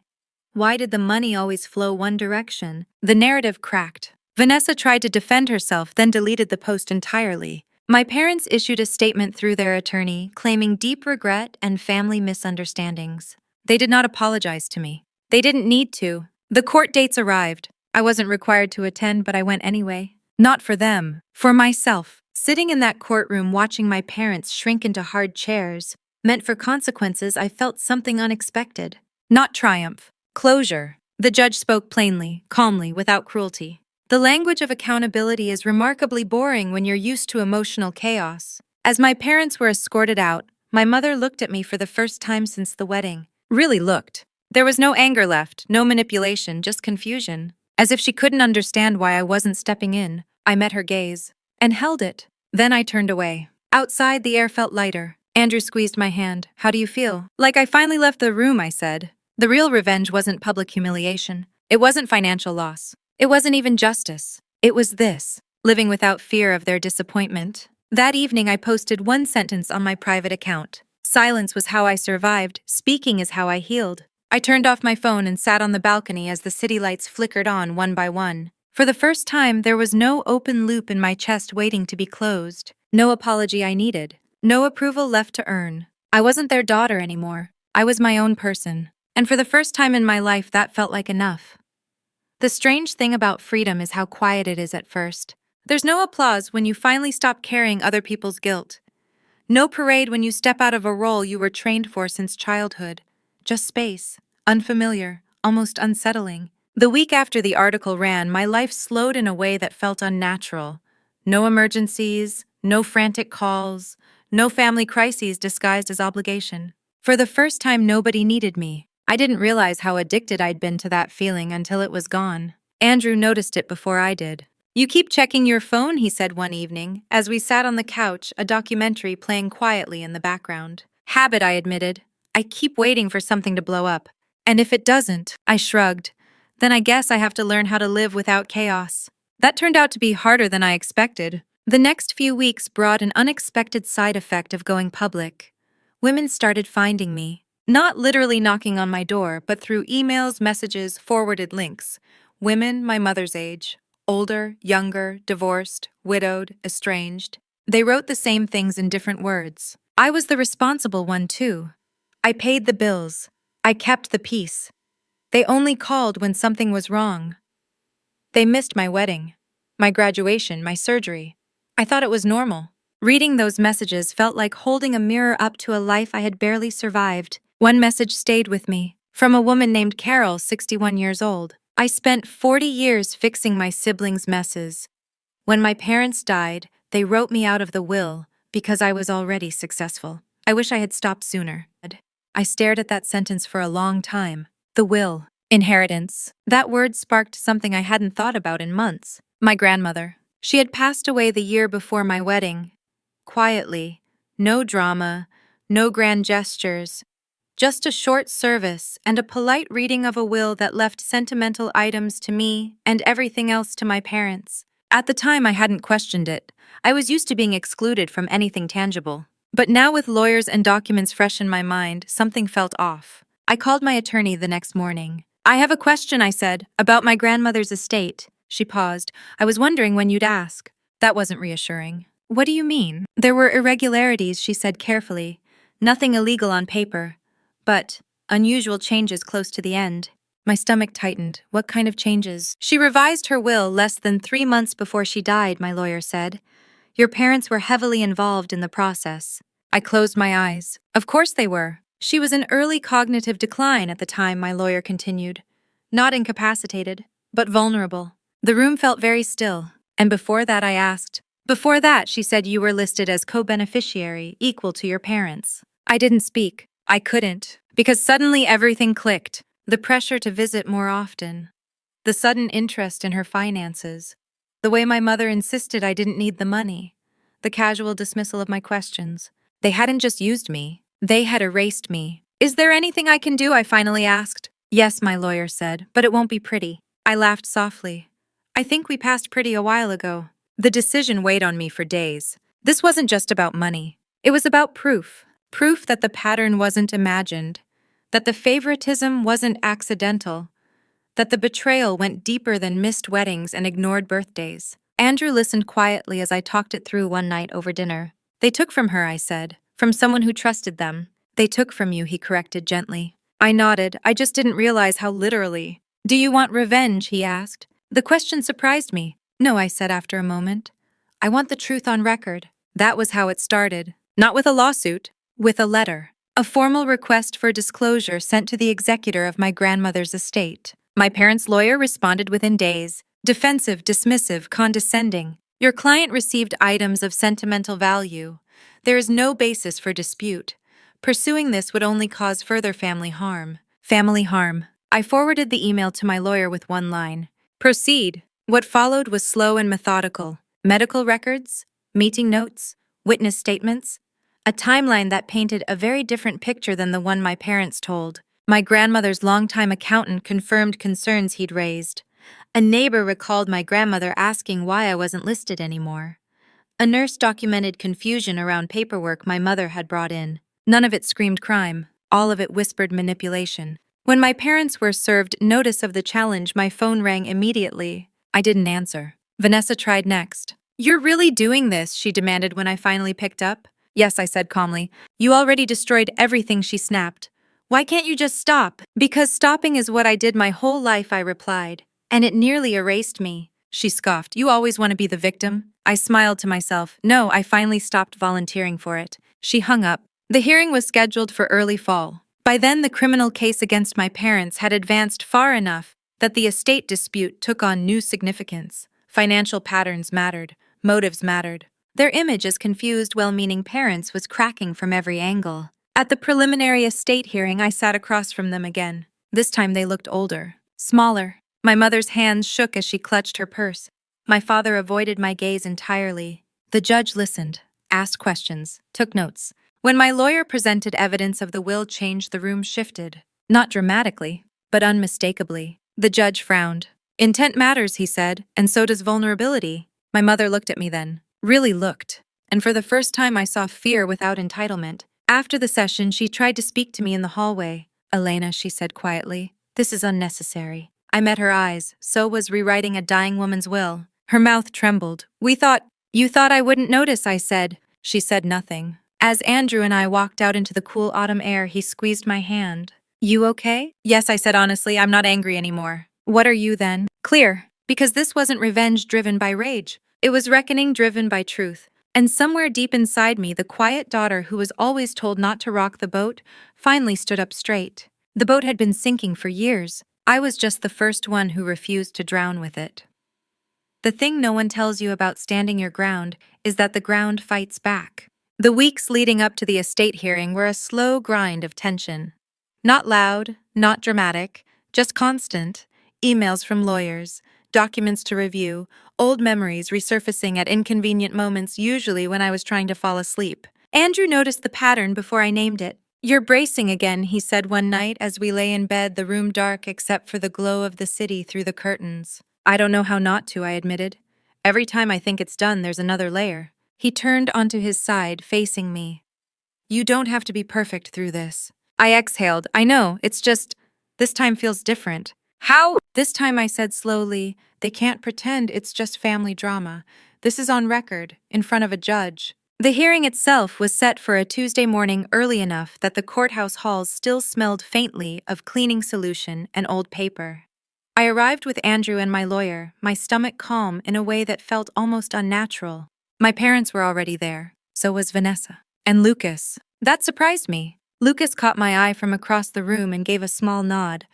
Why did the money always flow one direction? The narrative cracked. Vanessa tried to defend herself, then deleted the post entirely. My parents issued a statement through their attorney, claiming deep regret and family misunderstandings. They did not apologize to me. They didn't need to. The court dates arrived. I wasn't required to attend, but I went anyway. Not for them. For myself. Sitting in that courtroom watching my parents shrink into hard chairs meant for consequences I felt something unexpected. Not triumph. Closure. The judge spoke plainly, calmly, without cruelty. The language of accountability is remarkably boring when you're used to emotional chaos. As my parents were escorted out, my mother looked at me for the first time since the wedding. Really looked. There was no anger left, no manipulation, just confusion. As if she couldn't understand why I wasn't stepping in, I met her gaze and held it. Then I turned away. Outside, the air felt lighter. Andrew squeezed my hand. "How do you feel?" "Like I finally left the room," I said. The real revenge wasn't public humiliation. It wasn't financial loss. It wasn't even justice. It was this: living without fear of their disappointment. That evening, I posted one sentence on my private account. "Silence was how I survived. Speaking is how I healed." I turned off my phone and sat on the balcony as the city lights flickered on one by one. For the first time, there was no open loop in my chest waiting to be closed. No apology I needed. No approval left to earn. I wasn't their daughter anymore. I was my own person. And for the first time in my life, that felt like enough. The strange thing about freedom is how quiet it is at first. There's no applause when you finally stop carrying other people's guilt. No parade when you step out of a role you were trained for since childhood. Just space. Unfamiliar. Almost unsettling. The week after the article ran, my life slowed in a way that felt unnatural. No emergencies, no frantic calls, no family crises disguised as obligation. For the first time, nobody needed me. I didn't realize how addicted I'd been to that feeling until it was gone. Andrew noticed it before I did. "You keep checking your phone," he said one evening, as we sat on the couch, a documentary playing quietly in the background. "Habit," I admitted. "I keep waiting for something to blow up. And if it doesn't," I shrugged, "then I guess I have to learn how to live without chaos." That turned out to be harder than I expected. The next few weeks brought an unexpected side effect of going public. Women started finding me. Not literally knocking on my door, but through emails, messages, forwarded links. Women my mother's age. Older, younger, divorced, widowed, estranged. They wrote the same things in different words. I was the responsible one, too. I paid the bills. I kept the peace. They only called when something was wrong. They missed my wedding, my graduation, my surgery. I thought it was normal. Reading those messages felt like holding a mirror up to a life I had barely survived. One message stayed with me, from a woman named Carol, 61 years old. "I spent 40 years fixing my siblings' messes. When my parents died, they wrote me out of the will because I was already successful. I wish I had stopped sooner." I stared at that sentence for a long time. The will. Inheritance. That word sparked something I hadn't thought about in months. My grandmother. She had passed away the year before my wedding. Quietly. No drama. No grand gestures. Just a short service and a polite reading of a will that left sentimental items to me and everything else to my parents. At the time, I hadn't questioned it. I was used to being excluded from anything tangible. But now, with lawyers and documents fresh in my mind, something felt off. I called my attorney the next morning. "I have a question," I said, "about my grandmother's estate." She paused. "I was wondering when you'd ask." That wasn't reassuring. "What do you mean?" "There were irregularities," she said carefully. "Nothing illegal on paper. But unusual changes close to the end." My stomach tightened. What kind of changes? "She revised her will less than 3 months before she died," my lawyer said. "Your parents were heavily involved in the process." I closed my eyes. Of course they were. She was in early cognitive decline at the time, my lawyer continued. Not incapacitated, but vulnerable. The room felt very still. "And before that," I asked. "Before that," she said, "you were listed as co-beneficiary, equal to your parents." I didn't speak. I couldn't, because suddenly everything clicked. The pressure to visit more often. The sudden interest in her finances. The way my mother insisted I didn't need the money. The casual dismissal of my questions. They hadn't just used me. They had erased me. "Is there anything I can do?" I finally asked. "Yes," my lawyer said, "but it won't be pretty." I laughed softly. "I think we passed pretty a while ago." The decision weighed on me for days. This wasn't just about money. It was about proof. Proof that the pattern wasn't imagined. That the favoritism wasn't accidental. That the betrayal went deeper than missed weddings and ignored birthdays. Andrew listened quietly as I talked it through one night over dinner. "They took from her," I said. "From someone who trusted them." "They took from you," he corrected gently. I nodded. I just didn't realize how literally. "Do you want revenge?" he asked. The question surprised me. "No," I said after a moment. I want the truth on record. That was how it started. Not with a lawsuit, with a letter. A formal request for disclosure sent to the executor of my grandmother's estate. My parents' lawyer responded within days. Defensive, dismissive, condescending. Your client received items of sentimental value. There is no basis for dispute. Pursuing this would only cause further family harm. Family harm. I forwarded the email to my lawyer with one line. Proceed. What followed was slow and methodical. Medical records, meeting notes, witness statements, a timeline that painted a very different picture than the one my parents told. My grandmother's longtime accountant confirmed concerns he'd raised. A neighbor recalled my grandmother asking why I wasn't listed anymore. A nurse documented confusion around paperwork my mother had brought in. None of it screamed crime, all of it whispered manipulation. When my parents were served notice of the challenge, my phone rang immediately. I didn't answer. Vanessa tried next. You're really doing this, she demanded when I finally picked up. Yes, I said calmly. You already destroyed everything, she snapped. Why can't you just stop? Because stopping is what I did my whole life, I replied. And it nearly erased me. She scoffed. You always want to be the victim? I smiled to myself. No, I finally stopped volunteering for it. She hung up. The hearing was scheduled for early fall. By then, the criminal case against my parents had advanced far enough that the estate dispute took on new significance. Financial patterns mattered. Motives mattered. Their image as confused, well-meaning parents was cracking from every angle. At the preliminary estate hearing, I sat across from them again. This time they looked older, smaller. My mother's hands shook as she clutched her purse. My father avoided my gaze entirely. The judge listened, asked questions, took notes. When my lawyer presented evidence of the will change, the room shifted. Not dramatically, but unmistakably. The judge frowned. Intent matters, he said, and so does vulnerability. My mother looked at me then. Really looked. And for the first time I saw fear without entitlement. After the session, she tried to speak to me in the hallway. Elena, she said quietly, this is unnecessary. I met her eyes. So was rewriting a dying woman's will. Her mouth trembled. You thought I wouldn't notice, I said. She said nothing. As Andrew and I walked out into the cool autumn air, he squeezed my hand. You okay? Yes, I said honestly, I'm not angry anymore. What are you then? Clear. Because this wasn't revenge driven by rage. It was reckoning driven by truth. And somewhere deep inside me, the quiet daughter who was always told not to rock the boat finally stood up straight. The boat had been sinking for years. I was just the first one who refused to drown with it. The thing no one tells you about standing your ground is that the ground fights back. The weeks leading up to the estate hearing were a slow grind of tension. Not loud, not dramatic, just constant. Emails from lawyers, documents to review, old memories resurfacing at inconvenient moments, usually when I was trying to fall asleep. Andrew noticed the pattern before I named it. You're bracing again, he said one night as we lay in bed, the room dark except for the glow of the city through the curtains. I don't know how not to, I admitted. Every time I think it's done, there's another layer. He turned onto his side, facing me. You don't have to be perfect through this. I exhaled. I know, it's just, this time feels different. How? This time I said slowly, they can't pretend it's just family drama. This is on record, in front of a judge. The hearing itself was set for a Tuesday morning early enough that the courthouse halls still smelled faintly of cleaning solution and old paper. I arrived with Andrew and my lawyer, my stomach calm in a way that felt almost unnatural. My parents were already there. So was Vanessa. And Lucas. That surprised me. Lucas caught my eye from across the room and gave a small nod.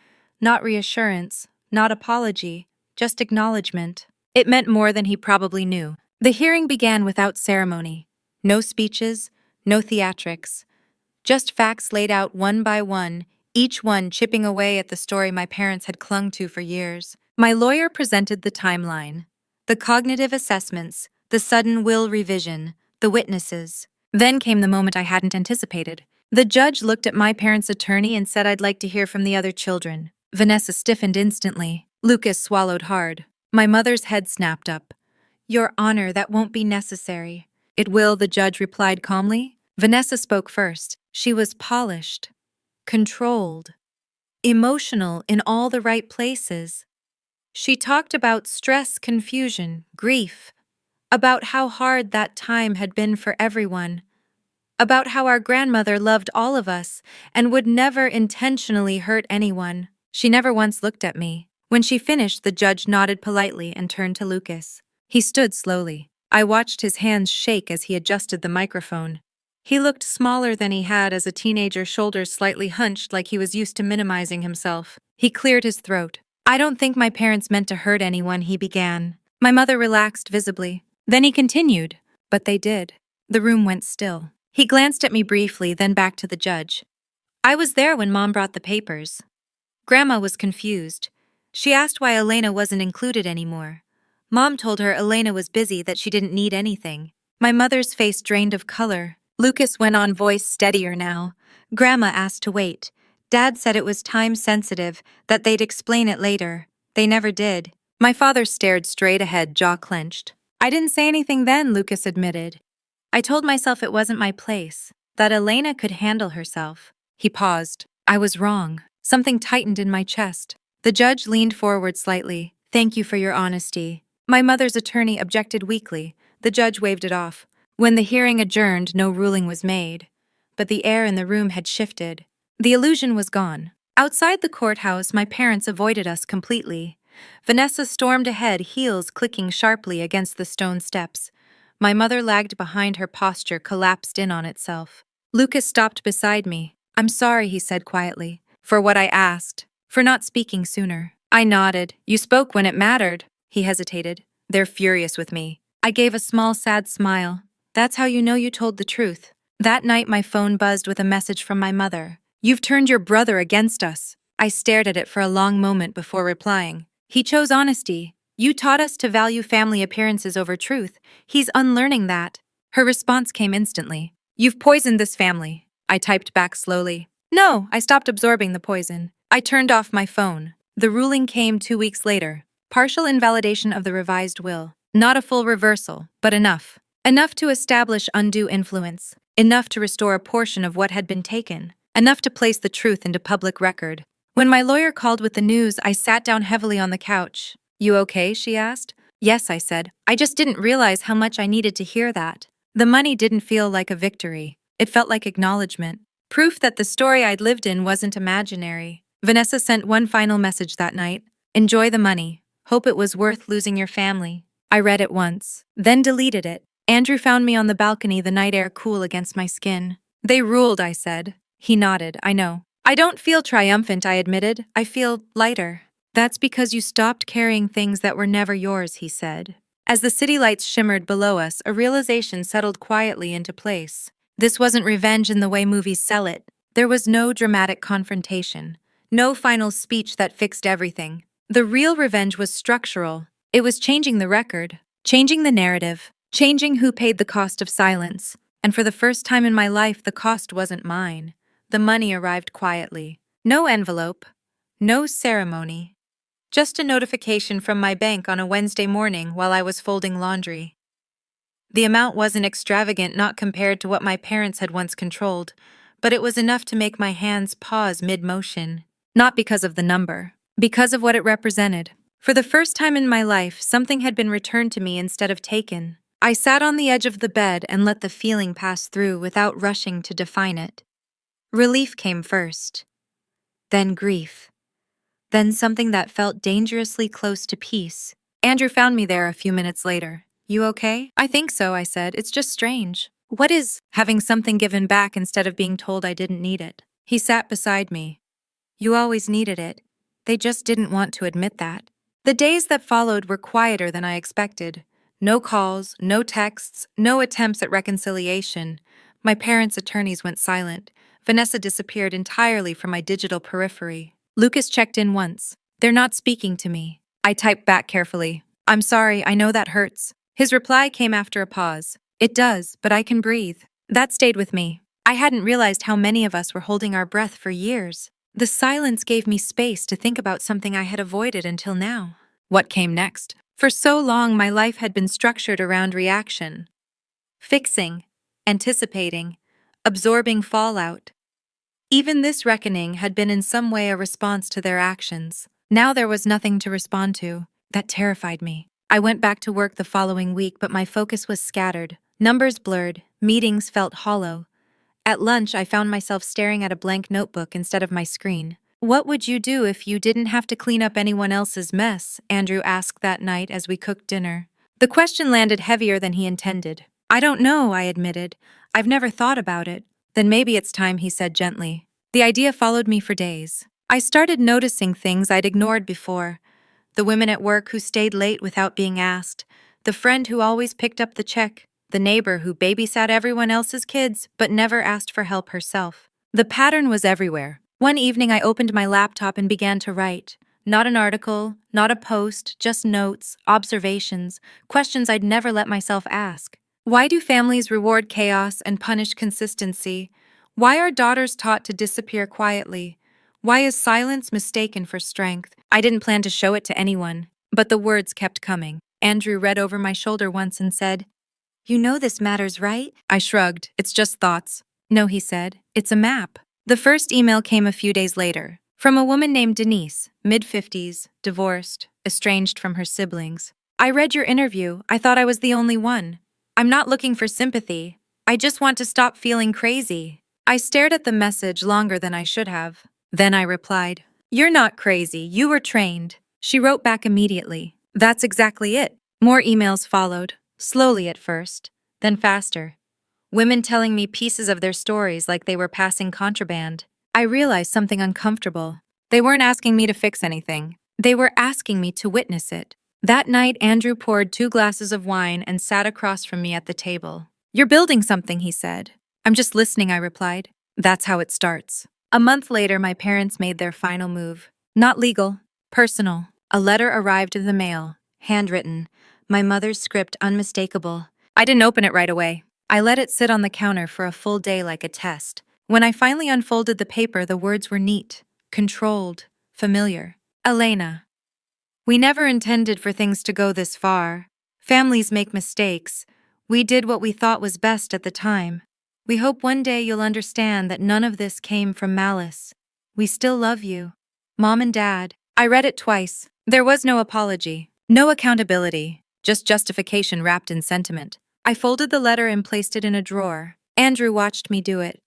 Not reassurance, not apology, just acknowledgement. It meant more than he probably knew. The hearing began without ceremony. No speeches, no theatrics. Just facts laid out one by one, each one chipping away at the story my parents had clung to for years. My lawyer presented the timeline, the cognitive assessments, the sudden will revision, the witnesses. Then came the moment I hadn't anticipated. The judge looked at my parents' attorney and said I'd like to hear from the other children. Vanessa stiffened instantly. Lucas swallowed hard. My mother's head snapped up. Your Honor, that won't be necessary. It will, the judge replied calmly. Vanessa spoke first. She was polished, controlled, emotional in all the right places. She talked about stress, confusion, grief, about how hard that time had been for everyone, about how our grandmother loved all of us and would never intentionally hurt anyone. She never once looked at me. When she finished, the judge nodded politely and turned to Lucas. He stood slowly. I watched his hands shake as he adjusted the microphone. He looked smaller than he had as a teenager, shoulders slightly hunched like he was used to minimizing himself. He cleared his throat. I don't think my parents meant to hurt anyone, he began. My mother relaxed visibly. Then he continued. But they did. The room went still. He glanced at me briefly, then back to the judge. I was there when Mom brought the papers. Grandma was confused. She asked why Elena wasn't included anymore. Mom told her Elena was busy, that she didn't need anything. My mother's face drained of color. Lucas went on, voice steadier now. Grandma asked to wait. Dad said it was time-sensitive, that they'd explain it later. They never did. My father stared straight ahead, jaw clenched. I didn't say anything then, Lucas admitted. I told myself it wasn't my place, that Elena could handle herself. He paused. I was wrong. Something tightened in my chest. The judge leaned forward slightly. Thank you for your honesty. My mother's attorney objected weakly. The judge waved it off. When the hearing adjourned, no ruling was made. But the air in the room had shifted. The illusion was gone. Outside the courthouse, my parents avoided us completely. Vanessa stormed ahead, heels clicking sharply against the stone steps. My mother lagged behind, her posture collapsed in on itself. Lucas stopped beside me. I'm sorry, he said quietly, for what I asked, for not speaking sooner. I nodded. You spoke when it mattered. He hesitated. They're furious with me. I gave a small, sad smile. That's how you know you told the truth. That night my phone buzzed with a message from my mother. You've turned your brother against us. I stared at it for a long moment before replying. He chose honesty. You taught us to value family appearances over truth. He's unlearning that. Her response came instantly. You've poisoned this family. I typed back slowly. No, I stopped absorbing the poison. I turned off my phone. The ruling came 2 weeks later. Partial invalidation of the revised will. Not a full reversal, but enough. Enough to establish undue influence. Enough to restore a portion of what had been taken. Enough to place the truth into public record. When my lawyer called with the news, I sat down heavily on the couch. You okay? She asked. Yes, I said. I just didn't realize how much I needed to hear that. The money didn't feel like a victory. It felt like acknowledgement. Proof that the story I'd lived in wasn't imaginary. Vanessa sent one final message that night. Enjoy the money. Hope it was worth losing your family. I read it once, then deleted it. Andrew found me on the balcony, the night air cool against my skin. They ruled, I said. He nodded. I know. I don't feel triumphant, I admitted. I feel lighter. That's because you stopped carrying things that were never yours, he said. As the city lights shimmered below us, a realization settled quietly into place. This wasn't revenge in the way movies sell it. There was no dramatic confrontation. No final speech that fixed everything. The real revenge was structural. It was changing the record, changing the narrative, changing who paid the cost of silence. And for the first time in my life, the cost wasn't mine. The money arrived quietly. No envelope. No ceremony. Just a notification from my bank on a Wednesday morning while I was folding laundry. The amount wasn't extravagant, not compared to what my parents had once controlled, but it was enough to make my hands pause mid-motion. Not because of the number, because of what it represented. For the first time in my life, something had been returned to me instead of taken. I sat on the edge of the bed and let the feeling pass through without rushing to define it. Relief came first, then grief, then something that felt dangerously close to peace. Andrew found me there a few minutes later. You okay? I think so, I said. It's just strange. What is having something given back instead of being told I didn't need it? He sat beside me. You always needed it. They just didn't want to admit that. The days that followed were quieter than I expected. No calls, no texts, no attempts at reconciliation. My parents' attorneys went silent. Vanessa disappeared entirely from my digital periphery. Lucas checked in once. They're not speaking to me. I typed back carefully. I'm sorry, I know that hurts. His reply came after a pause. It does, but I can breathe. That stayed with me. I hadn't realized how many of us were holding our breath for years. The silence gave me space to think about something I had avoided until now. What came next? For so long, my life had been structured around reaction. Fixing, anticipating, absorbing fallout. Even this reckoning had been in some way a response to their actions. Now there was nothing to respond to. That terrified me. I went back to work the following week, but my focus was scattered. Numbers blurred, meetings felt hollow. At lunch, I found myself staring at a blank notebook instead of my screen. What would you do if you didn't have to clean up anyone else's mess? Andrew asked that night as we cooked dinner. The question landed heavier than he intended. I don't know, I admitted. I've never thought about it. Then maybe it's time, he said gently. The idea followed me for days. I started noticing things I'd ignored before. The women at work who stayed late without being asked. The friend who always picked up the check. The neighbor who babysat everyone else's kids but never asked for help herself. The pattern was everywhere. One evening I opened my laptop and began to write. Not an article, not a post, just notes, observations, questions I'd never let myself ask. Why do families reward chaos and punish consistency? Why are daughters taught to disappear quietly? Why is silence mistaken for strength? I didn't plan to show it to anyone, but the words kept coming. Andrew read over my shoulder once and said, "You know this matters, right?" I shrugged. It's just thoughts. No, he said. It's a map. The first email came a few days later, from a woman named Denise, mid-50s, divorced, estranged from her siblings. I read your interview. I thought I was the only one. I'm not looking for sympathy. I just want to stop feeling crazy. I stared at the message longer than I should have. Then I replied, "You're not crazy. You were trained." She wrote back immediately. That's exactly it. More emails followed, slowly at first, then faster. Women telling me pieces of their stories like they were passing contraband. I realized something uncomfortable. They weren't asking me to fix anything. They were asking me to witness it. That night, Andrew poured 2 glasses of wine and sat across from me at the table. "You're building something," he said. "I'm just listening," I replied. That's how it starts. A month later, my parents made their final move. Not legal, personal. A letter arrived in the mail, handwritten, my mother's script unmistakable. I didn't open it right away. I let it sit on the counter for a full day like a test. When I finally unfolded the paper, the words were neat, controlled, familiar. Elena. We never intended for things to go this far. Families make mistakes. We did what we thought was best at the time. We hope one day you'll understand that none of this came from malice. We still love you. Mom and Dad. I read it twice. There was no apology, no accountability, just justification wrapped in sentiment. I folded the letter and placed it in a drawer. Andrew watched me do it.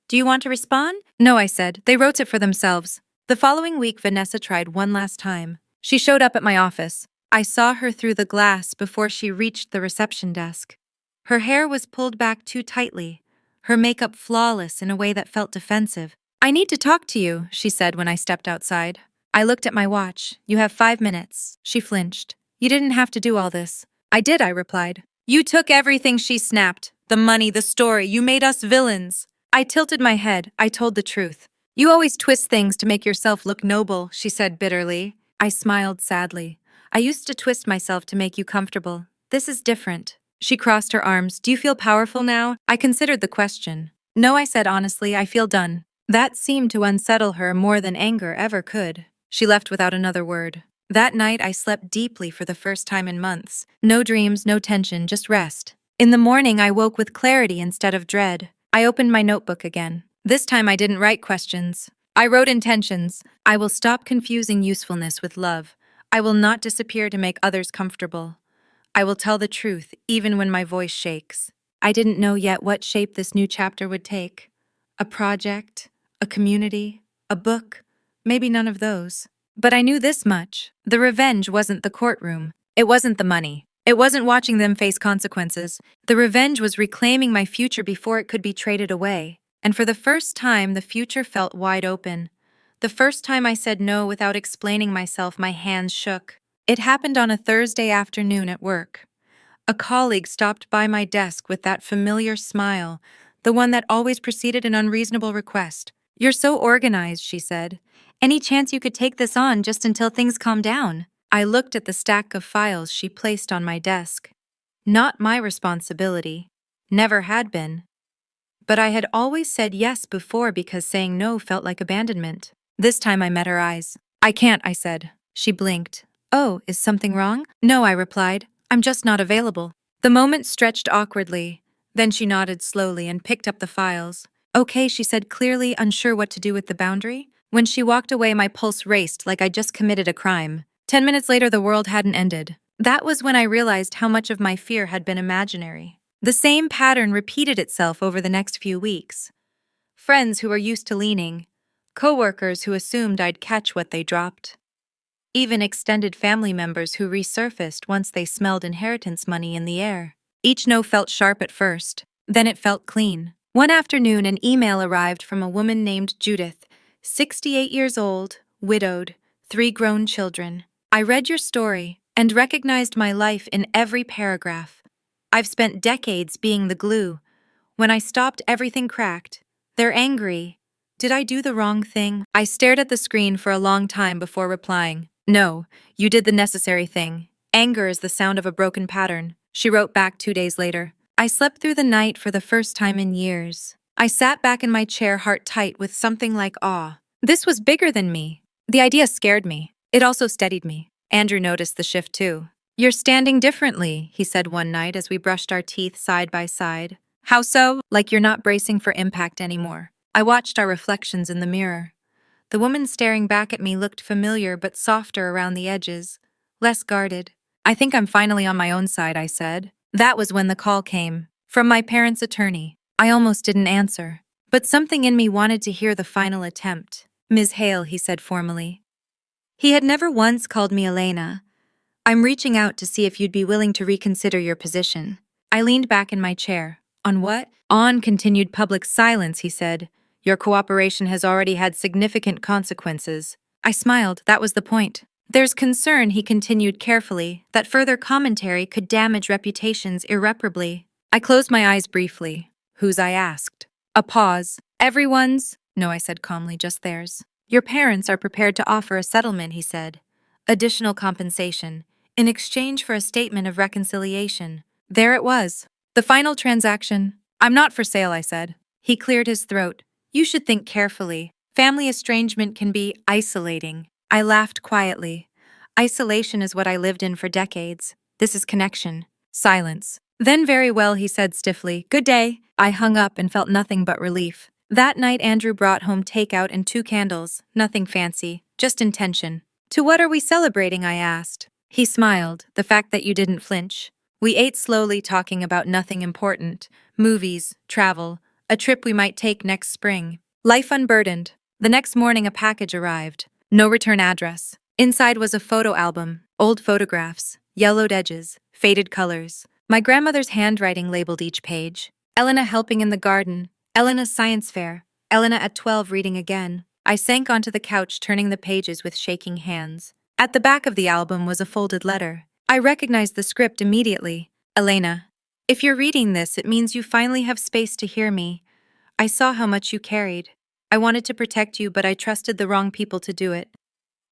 "Do you want to respond?" "No," I said. They wrote it for themselves. The following week, Vanessa tried one last time. She showed up at my office. I saw her through the glass before she reached the reception desk. Her hair was pulled back too tightly, her makeup flawless in a way that felt defensive. "I need to talk to you," she said when I stepped outside. I looked at my watch. "You have 5 minutes." She flinched. "You didn't have to do all this." "I did," I replied. "You took everything," she snapped. "The money, the story, you made us villains." I tilted my head. I told the truth. "You always twist things to make yourself look noble," she said bitterly. I smiled sadly. "I used to twist myself to make you comfortable. This is different." She crossed her arms. "Do you feel powerful now?" I considered the question. "No," I said honestly, "I feel done." That seemed to unsettle her more than anger ever could. She left without another word. That night, I slept deeply for the first time in months. No dreams, no tension, just rest. In the morning, I woke with clarity instead of dread. I opened my notebook again. This time, I didn't write questions. I wrote intentions. I will stop confusing usefulness with love. I will not disappear to make others comfortable. I will tell the truth, even when my voice shakes. I didn't know yet what shape this new chapter would take. A project, a community, a book, maybe none of those. But I knew this much. The revenge wasn't the courtroom. It wasn't the money. It wasn't watching them face consequences. The revenge was reclaiming my future before it could be traded away. And for the first time, the future felt wide open. The first time I said no without explaining myself, my hands shook. It happened on a Thursday afternoon at work. A colleague stopped by my desk with that familiar smile, the one that always preceded an unreasonable request. "You're so organized," she said. "Any chance you could take this on just until things calm down?" I looked at the stack of files she placed on my desk. Not my responsibility. Never had been. But I had always said yes before because saying no felt like abandonment. This time I met her eyes. "I can't," I said. She blinked. "Oh, is something wrong?" "No," I replied. "I'm just not available." The moment stretched awkwardly. Then she nodded slowly and picked up the files. "Okay," she said, clearly unsure what to do with the boundary. When she walked away, my pulse raced like I'd just committed a crime. 10 minutes later, the world hadn't ended. That was when I realized how much of my fear had been imaginary. The same pattern repeated itself over the next few weeks. Friends who were used to leaning, coworkers who assumed I'd catch what they dropped. even extended family members who resurfaced once they smelled inheritance money in the air. Each no felt sharp at first, then it felt clean. One afternoon, an email arrived from a woman named Judith, 68 years old, widowed, 3 grown children. I read your story and recognized my life in every paragraph. I've spent decades being the glue. When I stopped, everything cracked. They're angry. Did I do the wrong thing? I stared at the screen for a long time before replying. No, you did the necessary thing. Anger is the sound of a broken pattern, she wrote back 2 days later. I slept through the night for the first time in years. I sat back in my chair, heart tight, with something like awe. This was bigger than me. The idea scared me. It also steadied me. Andrew noticed the shift too. You're standing differently, he said one night as we brushed our teeth side by side. How so? Like you're not bracing for impact anymore. I watched our reflections in the mirror. The woman staring back at me looked familiar but softer around the edges, less guarded. I think I'm finally on my own side, I said. That was when the call came, from my parents' attorney. I almost didn't answer, but something in me wanted to hear the final attempt. Ms. Hale, he said formally. He had never once called me Elena. I'm reaching out to see if you'd be willing to reconsider your position. I leaned back in my chair. On what? On continued public silence, he said. Your cooperation has already had significant consequences. I smiled. That was the point. There's concern, he continued carefully, that further commentary could damage reputations irreparably. I closed my eyes briefly. Whose? I asked. A pause. Everyone's? No, I said calmly, just theirs. Your parents are prepared to offer a settlement, he said. Additional compensation, in exchange for a statement of reconciliation. There it was. The final transaction. I'm not for sale, I said. He cleared his throat. You should think carefully. Family estrangement can be isolating. I laughed quietly. Isolation is what I lived in for decades. This is connection. Silence. Then very well, he said stiffly. Good day. I hung up and felt nothing but relief. That night Andrew brought home takeout and 2 candles. Nothing fancy, just intention. To what are we celebrating? I asked. He smiled, the fact that you didn't flinch. We ate slowly, talking about nothing important. Movies, travel, a trip we might take next spring. Life unburdened. The next morning a package arrived. No return address. Inside was a photo album, old photographs, yellowed edges, faded colors. My grandmother's handwriting labeled each page. Elena helping in the garden, Elena's science fair, Elena at 12 reading again. I sank onto the couch, turning the pages with shaking hands. At the back of the album was a folded letter. I recognized the script immediately. Elena, if you're reading this, it means you finally have space to hear me. I saw how much you carried. I wanted to protect you, but I trusted the wrong people to do it.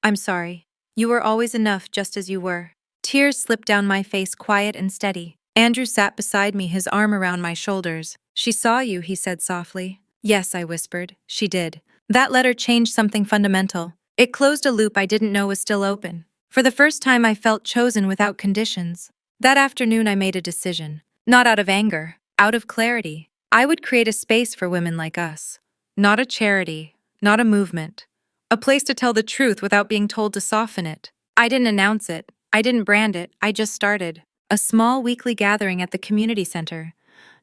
I'm sorry. You were always enough just as you were. Tears slipped down my face, quiet and steady. Andrew sat beside me, his arm around my shoulders. She saw you, he said softly. Yes, I whispered. She did. That letter changed something fundamental. It closed a loop I didn't know was still open. For the first time, I felt chosen without conditions. That afternoon, I made a decision. Not out of anger, out of clarity. I would create a space for women like us. Not a charity, not a movement. A place to tell the truth without being told to soften it. I didn't announce it. I didn't brand it. I just started. A small weekly gathering at the community center.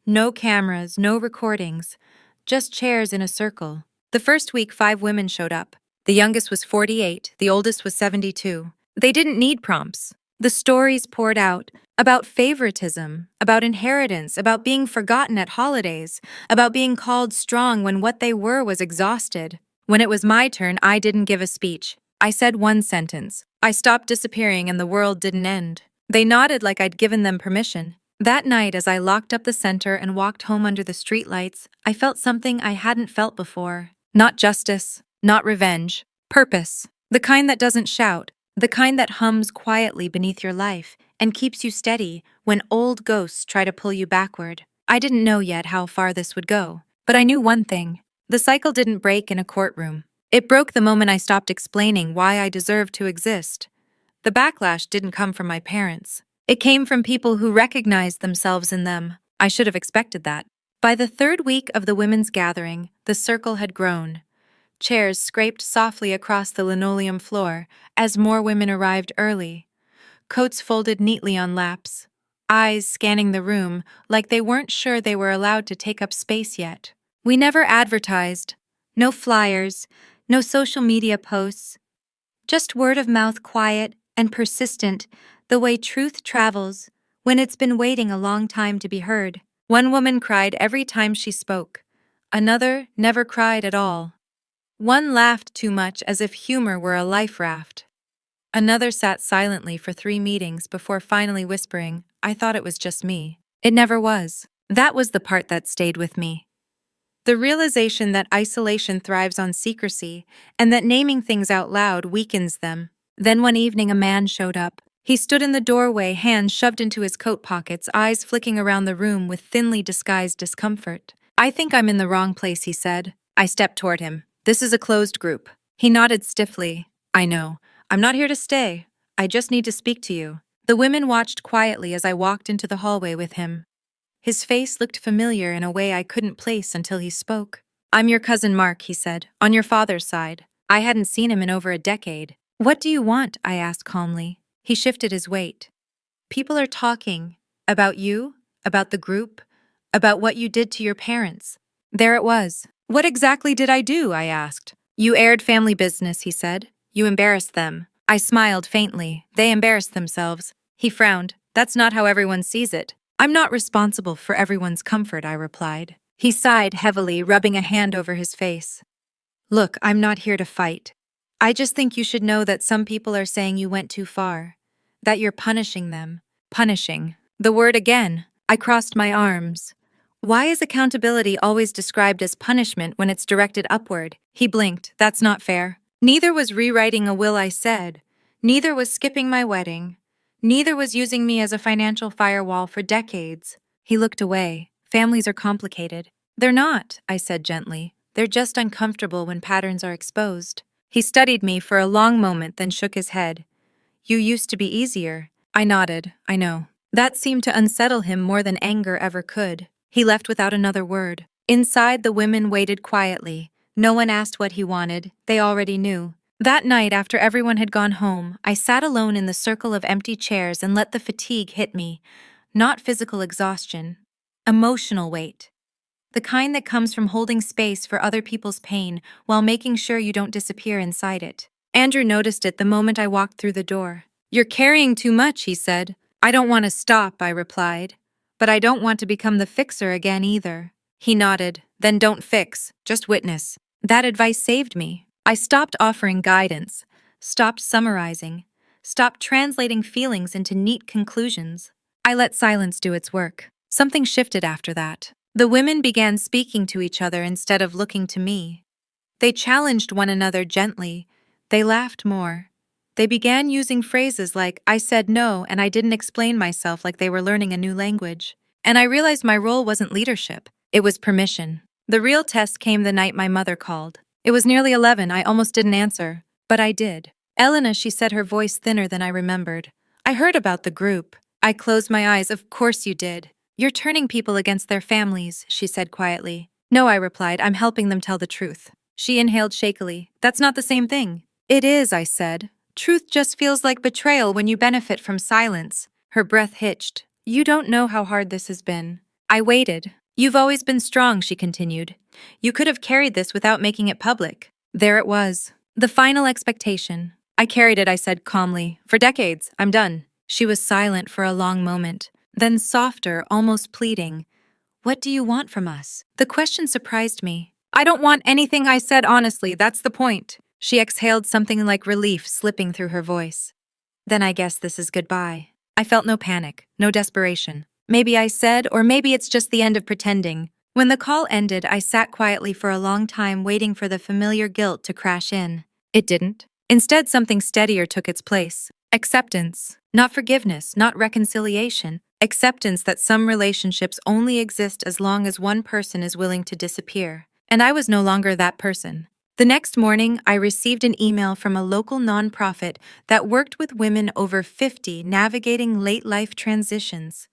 No cameras, no recordings. Just chairs in a circle. The first week, 5 women showed up. The youngest was 48, the oldest was 72. They didn't need prompts. The stories poured out about favoritism, about inheritance, about being forgotten at holidays, about being called strong when what they were was exhausted. When it was my turn, I didn't give a speech. I said one sentence. I stopped disappearing and the world didn't end. They nodded like I'd given them permission. That night, as I locked up the center and walked home under the streetlights, I felt something I hadn't felt before. Not justice, not revenge. Purpose. The kind that doesn't shout. The kind that hums quietly beneath your life and keeps you steady when old ghosts try to pull you backward. I didn't know yet how far this would go, but I knew one thing. The cycle didn't break in a courtroom. It broke the moment I stopped explaining why I deserved to exist. The backlash didn't come from my parents. It came from people who recognized themselves in them. I should have expected that. By the 3rd week of the women's gathering, the circle had grown. Chairs scraped softly across the linoleum floor as more women arrived early. Coats folded neatly on laps. Eyes scanning the room like they weren't sure they were allowed to take up space yet. We never advertised. No flyers, no social media posts. Just word of mouth, quiet and persistent, the way truth travels when it's been waiting a long time to be heard. One woman cried every time she spoke. Another never cried at all. One laughed too much as if humor were a life raft. Another sat silently for 3 meetings before finally whispering, "I thought it was just me." It never was. That was the part that stayed with me. The realization that isolation thrives on secrecy and that naming things out loud weakens them. Then one evening a man showed up. He stood in the doorway, hands shoved into his coat pockets, eyes flicking around the room with thinly disguised discomfort. "I think I'm in the wrong place," he said. I stepped toward him. "This is a closed group." He nodded stiffly. "I know. I'm not here to stay. I just need to speak to you." The women watched quietly as I walked into the hallway with him. His face looked familiar in a way I couldn't place until he spoke. "I'm your cousin Mark," he said, "on your father's side." I hadn't seen him in over a decade. "What do you want?" I asked calmly. He shifted his weight. "People are talking. About you, about the group, about what you did to your parents." There it was. "What exactly did I do?" I asked. "You aired family business," he said. "You embarrassed them." I smiled faintly. "They embarrassed themselves." He frowned. "That's not how everyone sees it." "I'm not responsible for everyone's comfort," I replied. He sighed heavily, rubbing a hand over his face. "Look, I'm not here to fight. I just think you should know that some people are saying you went too far. That you're punishing them." Punishing. The word again. I crossed my arms. "Why is accountability always described as punishment when it's directed upward?" He blinked. "That's not fair." Neither was rewriting a will, I said. Neither was skipping my wedding. Neither was using me as a financial firewall for decades. He looked away. "Families are complicated." "They're not," I said gently. "They're just uncomfortable when patterns are exposed." He studied me for a long moment, then shook his head. "You used to be easier." I nodded. "I know." That seemed to unsettle him more than anger ever could. He left without another word. Inside, the women waited quietly. No one asked what he wanted. They already knew. That night, after everyone had gone home, I sat alone in the circle of empty chairs and let the fatigue hit me. Not physical exhaustion. Emotional weight. The kind that comes from holding space for other people's pain while making sure you don't disappear inside it. Andrew noticed it the moment I walked through the door. "You're carrying too much," he said. "I don't want to stop," I replied. "But I don't want to become the fixer again either." He nodded. "Then don't fix, just witness." That advice saved me. I stopped offering guidance, stopped summarizing, stopped translating feelings into neat conclusions. I let silence do its work. Something shifted after that. The women began speaking to each other instead of looking to me. They challenged one another gently. They laughed more. They began using phrases like, "I said no and I didn't explain myself," like they were learning a new language. And I realized my role wasn't leadership. It was permission. The real test came the night my mother called. It was nearly 11. I almost didn't answer. But I did. "Elena," she said, her voice thinner than I remembered. "I heard about the group." I closed my eyes. "Of course you did. You're turning people against their families," she said quietly. "No," I replied. "I'm helping them tell the truth." She inhaled shakily. "That's not the same thing." "It is," I said. "Truth just feels like betrayal when you benefit from silence." Her breath hitched. "You don't know how hard this has been." I waited. "You've always been strong," she continued. "You could have carried this without making it public." There it was. The final expectation. "I carried it," I said calmly. "For decades. I'm done." She was silent for a long moment. Then softer, almost pleading. "What do you want from us?" The question surprised me. "I don't want anything," I said honestly. "That's the point." She exhaled, something like relief slipping through her voice. "Then I guess this is goodbye." I felt no panic, no desperation. Maybe I said, or maybe it's just the end of pretending. When the call ended, I sat quietly for a long time, waiting for the familiar guilt to crash in. It didn't. Instead, something steadier took its place. Acceptance. Not forgiveness, not reconciliation. Acceptance that some relationships only exist as long as one person is willing to disappear. And I was no longer that person. The next morning, I received an email from a local nonprofit that worked with women over 50 navigating late-life transitions.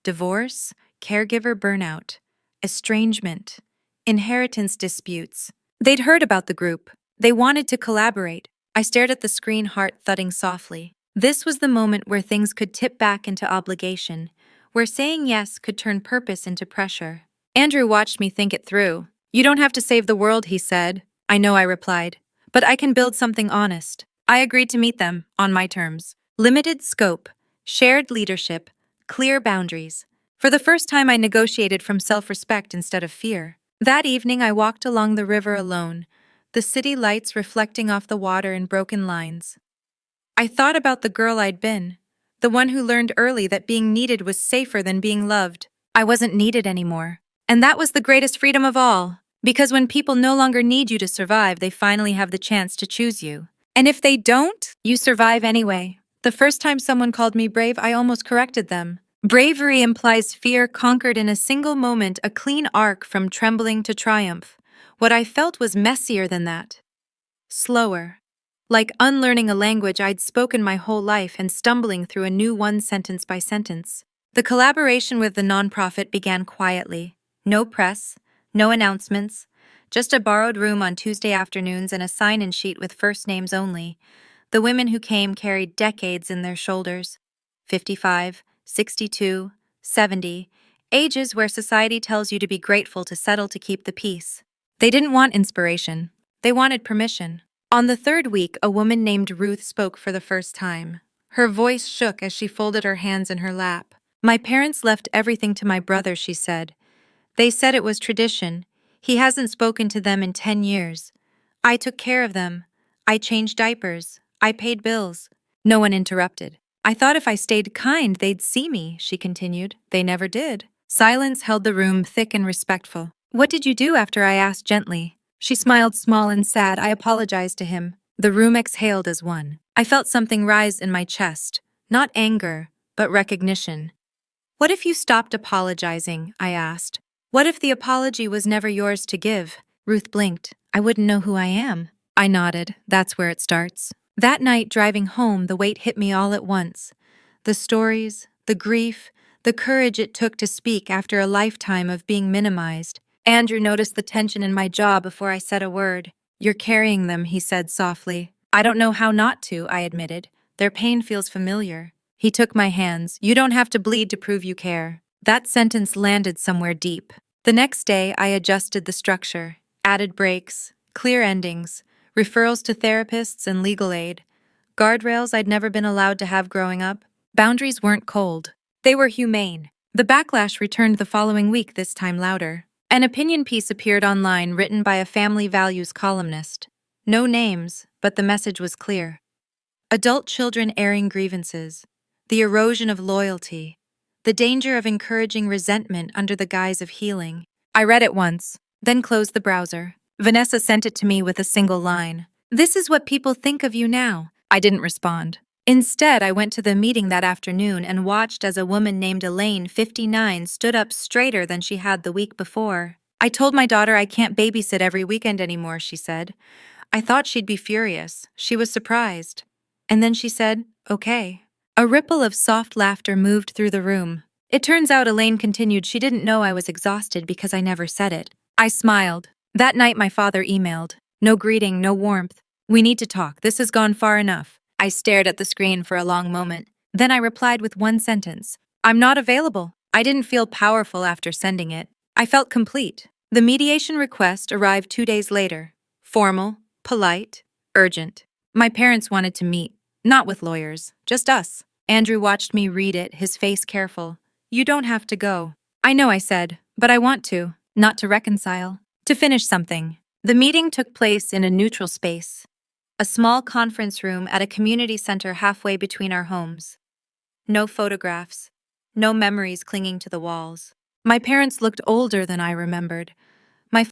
Divorce, caregiver burnout, estrangement, inheritance disputes. They'd heard about the group. They wanted to collaborate. I stared at the screen, heart thudding softly. This was the moment where things could tip back into obligation, where saying yes could turn purpose into pressure. Andrew watched me think it through. "You don't have to save the world," he said. "I know," I replied. "But I can build something honest." I agreed to meet them on my terms. Limited scope, shared leadership, clear boundaries. For the first time, I negotiated from self respect instead of fear. That evening, I walked along the river alone, the city lights reflecting off the water in broken lines. I thought about the girl I'd been, the one who learned early that being needed was safer than being loved. I wasn't needed anymore. And that was the greatest freedom of all, because when people no longer need you to survive, they finally have the chance to choose you. And if they don't, you survive anyway. The first time someone called me brave, I almost corrected them. Bravery implies fear conquered in a single moment, a clean arc from trembling to triumph. What I felt was messier than that. Slower. Like unlearning a language I'd spoken my whole life and stumbling through a new one sentence by sentence. The collaboration with the nonprofit began quietly. No press, no announcements, just a borrowed room on Tuesday afternoons and a sign-in sheet with first names only. The women who came carried decades in their shoulders. 55, 62, 70, ages where society tells you to be grateful to settle to keep the peace. They didn't want inspiration. They wanted permission. On the third week, a woman named Ruth spoke for the first time. Her voice shook as she folded her hands in her lap. My parents left everything to my brother, she said. They said it was tradition. He hasn't spoken to them in 10 years. I took care of them. I changed diapers. I paid bills. No one interrupted. I thought if I stayed kind, they'd see me, she continued. They never did. Silence held the room thick and respectful. What did you do after I asked gently? She smiled small and sad. I apologized to him. The room exhaled as one. I felt something rise in my chest. Not anger, but recognition. What if you stopped apologizing? I asked. What if the apology was never yours to give? Ruth blinked. I wouldn't know who I am. I nodded. That's where it starts. That night, driving home, the weight hit me all at once. The stories, the grief, the courage it took to speak after a lifetime of being minimized. Andrew noticed the tension in my jaw before I said a word. You're carrying them, he said softly. I don't know how not to, I admitted. Their pain feels familiar. He took my hands. You don't have to bleed to prove you care. That sentence landed somewhere deep. The next day, I adjusted the structure, added breaks, clear endings, referrals to therapists and legal aid, guardrails I'd never been allowed to have growing up. Boundaries weren't cold. They were humane. The backlash returned the following week, this time louder. An opinion piece appeared online written by a family values columnist. No names, but the message was clear. Adult children airing grievances, the erosion of loyalty, the danger of encouraging resentment under the guise of healing. I read it once, then closed the browser. Vanessa sent it to me with a single line. This is what people think of you now. I didn't respond. Instead, I went to the meeting that afternoon and watched as a woman named Elaine, 59, stood up straighter than she had the week before. I told my daughter I can't babysit every weekend anymore, she said. I thought she'd be furious. She was surprised. And then she said, okay. A ripple of soft laughter moved through the room. It turns out, Elaine continued, she didn't know I was exhausted because I never said it. I smiled. That night my father emailed. No greeting, no warmth. We need to talk. This has gone far enough. I stared at the screen for a long moment. Then I replied with one sentence. I'm not available. I didn't feel powerful after sending it. I felt complete. The mediation request arrived 2 days later. Formal, polite, urgent. My parents wanted to meet. Not with lawyers, just us. Andrew watched me read it, his face careful. You don't have to go. I know, I said, but I want to. Not to reconcile. To finish something. The meeting took place in a neutral space. A small conference room at a community center halfway between our homes. No photographs. No memories clinging to the walls. My parents looked older than I remembered.